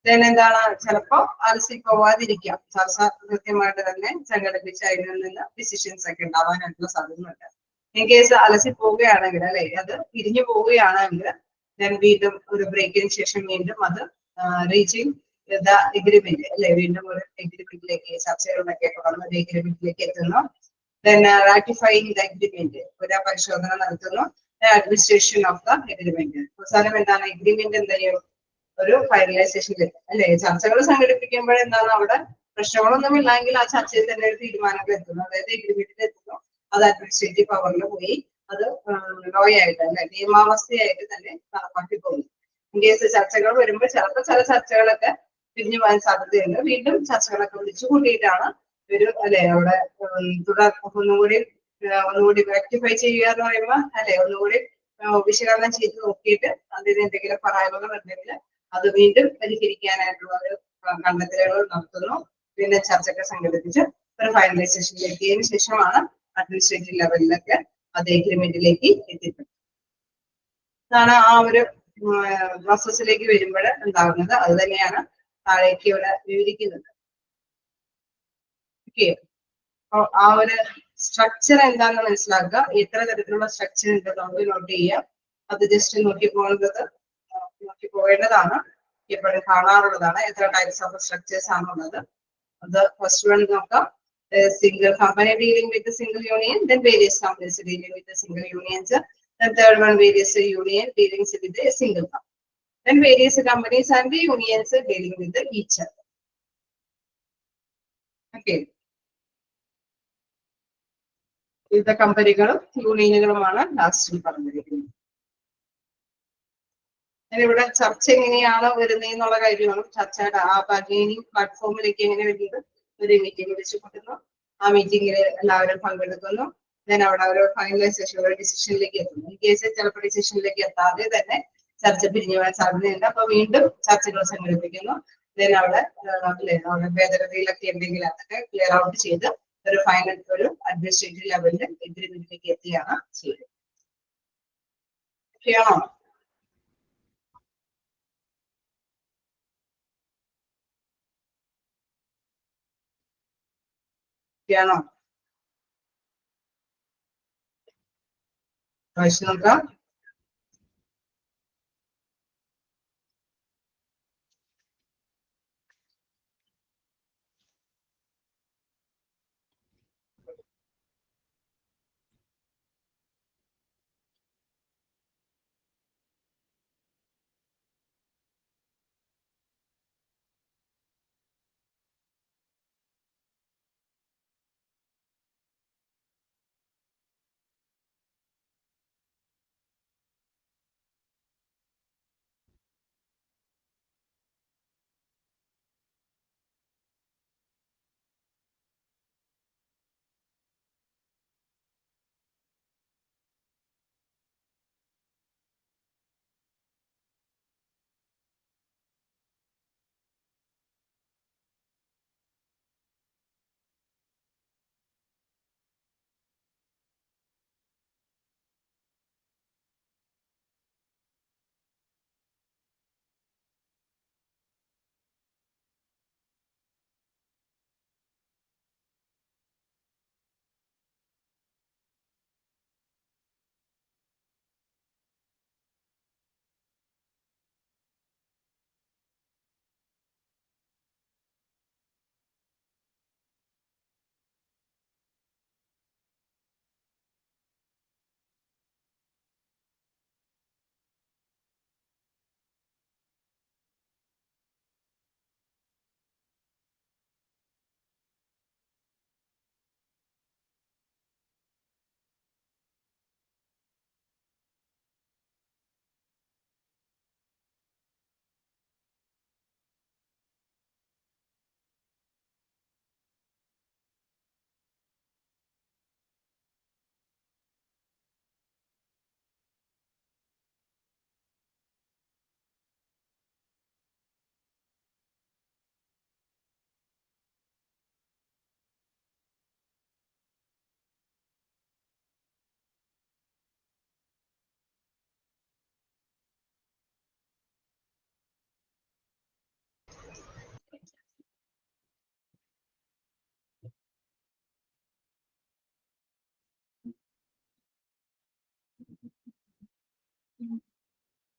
ദെൻ എന്താണ്, ചിലപ്പോൾ അലസിപ്പോവാതിരിക്കാം, ചർച്ച കൃത്യമായിട്ട് തന്നെ സംഘടിപ്പിച്ച് അതിൽ നിന്ന് ഡിസിഷൻസ് ഒക്കെ ഉണ്ടാവാനായിട്ടുള്ള സാധ്യതയുണ്ട്. ഇൻ കേസ് അലസി പോവുകയാണെങ്കിൽ, അല്ലെ, അത് പിരിഞ്ഞു പോവുകയാണെങ്കിൽ ദെൻ വീണ്ടും ഒരു ബ്രേക്കിന് ശേഷം വീണ്ടും അത് റീച്ചിങ് ദ എഗ്രിമെന്റ്, അല്ലെ, വീണ്ടും ഒരു എഗ്രിമെന്റിലേക്ക്, ചർച്ചകളിലൊക്കെ തുടർന്ന് ഒരു എഗ്രിമെന്റിലേക്ക് എത്തുന്നു. ദെൻ റാറ്റിഫൈങ് ദ എഗ്രിമെന്റ്, ഒരു പരിശോധന നടത്തുന്നു. Administration of the agreement. അവസാനം എന്താണ്, എഗ്രിമെന്റ് എന്ത് ചെയ്യും, ഒരു ഫൈനലൈസേഷനിലേക്ക്, അല്ലെ, ചർച്ചകൾ സംഘടിപ്പിക്കുമ്പോൾ എന്താണ്, അവിടെ പ്രശ്നങ്ങളൊന്നും ഇല്ലെങ്കിൽ ആ ചർച്ചയിൽ തന്നെ ഒരു തീരുമാനങ്ങൾ എത്തുന്നു, അതായത് എഗ്രിമെന്റിൽ എത്തുന്നു. അത് അഡ്മിനിസ്ട്രേറ്റീവ് പവറിൽ പോയി അത് ലോ ആയിട്ട്, അല്ലെ, നിയമാവസ്ഥയായിട്ട് തന്നെ നടപ്പാക്കി പോകുന്നു. ഇൻ കേസ് ചർച്ചകൾ വരുമ്പോൾ ചിലപ്പോൾ ചില ചർച്ചകളൊക്കെ പിരിഞ്ഞു പോകാൻ സാധ്യതയുണ്ട്. വീണ്ടും ചർച്ചകളൊക്കെ വിളിച്ചു കൂട്ടിയിട്ടാണ് ഒരു, അല്ലെ, അവിടെ ഒന്നുകൂടി റെക്ടിഫൈ ചെയ്യുക എന്ന് പറയുമ്പോൾ, അല്ലെ, ഒന്നുകൂടി വിശകലനം ചെയ്ത് നോക്കിയിട്ട് അതിന് എന്തെങ്കിലും പറയാനുകൾ ഉണ്ടെങ്കിൽ അത് വീണ്ടും പരിഹരിക്കാനായിട്ടുള്ള ഒരു കണ്ടെത്തലുകൾ നടത്തുന്നു. പിന്നെ ചർച്ചകൾ സംഘടിപ്പിച്ച് ഒരു ഫൈനലൈസേഷനിലേക്ക് എത്തിയതിനു ശേഷമാണ് അഡ്മിനിസ്ട്രേറ്റീവ് ലെവലിലൊക്കെ അത് എഗ്രിമെന്റിലേക്ക് എത്തിപ്പെടുന്നത്. അതാണ് ആ ഒരു പ്രോസസ്സിലേക്ക് വരുമ്പോൾ ഉണ്ടാകുന്നത്. അത് തന്നെയാണ് താഴേക്ക് ഇവിടെ വിവരിക്കുന്നത്. ഓക്കെ, ആ ഒരു സ്ട്രക്ചർ എന്താണെന്ന് മനസ്സിലാക്കുക. എത്ര തരത്തിലുള്ള സ്ട്രക്ചർ ഉണ്ട് നമുക്ക് നോട്ട് ചെയ്യാം. അത് ജസ്റ്റ് നോക്കി പോകേണ്ടതാണ്, എപ്പോഴും കാണാറുള്ളതാണ്. എത്ര ടൈപ്സ് ഓഫ് സ്ട്രക്ചേഴ്സ് ആണുള്ളത്. അത് ഫസ്റ്റ് വൺ നോക്കാം, single company dealing with single union, then various companies dealing with single unions, then third one various union dealing with a single company, then various companies and the unions dealing with each other. Okay, ഇത് കമ്പനികളും യൂണിയനുകളുമാണ് ലാസ്റ്റിൽ പറഞ്ഞിരിക്കുന്നത്. ഇവിടെ ചർച്ച എങ്ങനെയാണ് വരുന്നതെന്നുള്ള കാര്യമാണ്. ചർച്ചയുടെ ആ ബാർഗൈനിങ് പ്ലാറ്റ്ഫോമിലേക്ക് എങ്ങനെ വരുന്നത്, ഒരു മീറ്റിംഗ് വിളിച്ചു കൂട്ടുന്നു, ആ മീറ്റിംഗിൽ എല്ലാവരും പങ്കെടുക്കുന്നു. ദെൻ അവിടെ ഒരു ഫൈനലൈസേഷൻ, ഒരു ഡിസിഷനിലേക്ക് എത്തുന്നു. ഈ കേസിൽ ചിലപ്പോൾ ഡിസിഷനിലേക്ക് എത്താതെ തന്നെ ചർച്ച പിരിഞ്ഞു പോകാൻ സാധ്യതയുണ്ട്. അപ്പൊ വീണ്ടും ചർച്ചകൾ സംഘടിപ്പിക്കുന്നു. ദെൻ അവിടെ ഭേദഗതിയിലൊക്കെ എന്തെങ്കിലും അതൊക്കെ ക്ലിയർ ഔട്ട് ചെയ്ത് ഒരു ഫൈനൽ ഒരു അഡ്മിനിസ്ട്രേറ്റീവ് ലെവലിൽ എഗ്രിമെന്റിലേക്ക് എത്തിയാണ് ചെയ്യുന്നത്. ഓക്കെയാണോ? ആണോ? വായിച്ചു നോക്കാം.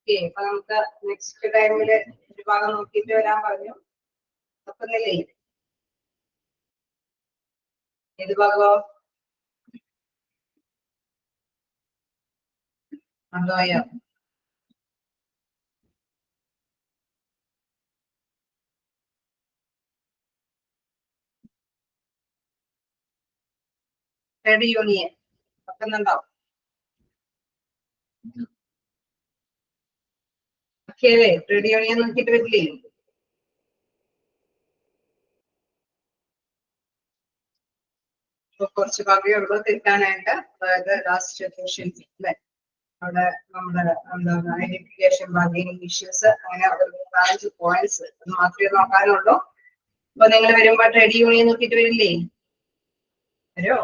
അപ്പൊ നമുക്ക് നെക്സ്റ്റ് ടൈമില് ഒരു ഭാഗം നോക്കിയിട്ട് വരാൻ പറഞ്ഞു. നോക്കുന്നില്ലേ? ഏത് ഭാഗോ? അതോയോ? ട്രേഡ് യൂണിയൻ നോക്കുന്നുണ്ടോ? ഓക്കേല്ലേ? ട്രേഡ് യൂണിയൻ നോക്കിയിട്ട് വരില്ലേ? ഇപ്പൊ കുറച്ച് ഭാഗമേ ഉള്ളൂ തീർക്കാനായിട്ട്. അതായത് ലാസ്റ്റ് ക്വസ്റ്റ്യൻ അല്ലെ, അവിടെ നമ്മുടെ എന്താണ് ഐഡന്റിഫിക്കേഷൻ, ബാർഗൈനിങ് ഇഷ്യൂസ്, അങ്ങനെ ഒരു 4 പോയിന്റ്സ് മാത്രമേ നോക്കാനുള്ളൂ. അപ്പൊ നിങ്ങൾ വരുമ്പോ ട്രേഡ് യൂണിയൻ നോക്കിയിട്ട് വരില്ലേ? വരുമോ?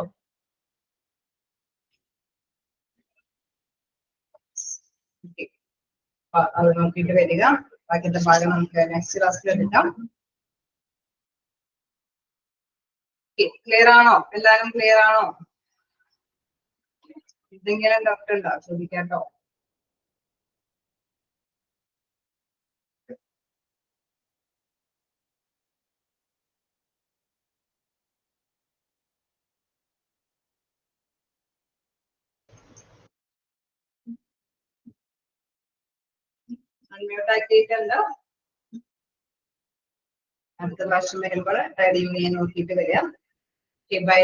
അത് നോക്കിയിട്ട് വരിക. ബാക്കിത്തെ ഭാഗം നമുക്ക് നെക്സ്റ്റ് ക്ലാസ്സിൽ എടുക്കാം. ക്ലിയർ ആണോ? എല്ലാരും ക്ലിയർ ആണോ? എന്തെങ്കിലും ഡൗട്ട് ഉണ്ടോ? ചോദിക്കാട്ടോ. അൺമ്യൂട്ട് ആക്കിയിട്ടുണ്ട്. അടുത്ത പ്രാവശ്യം വരുമ്പോൾ ട്രേഡ് യൂണിയൻ നോക്കിയിട്ട് വരിക. ബൈ.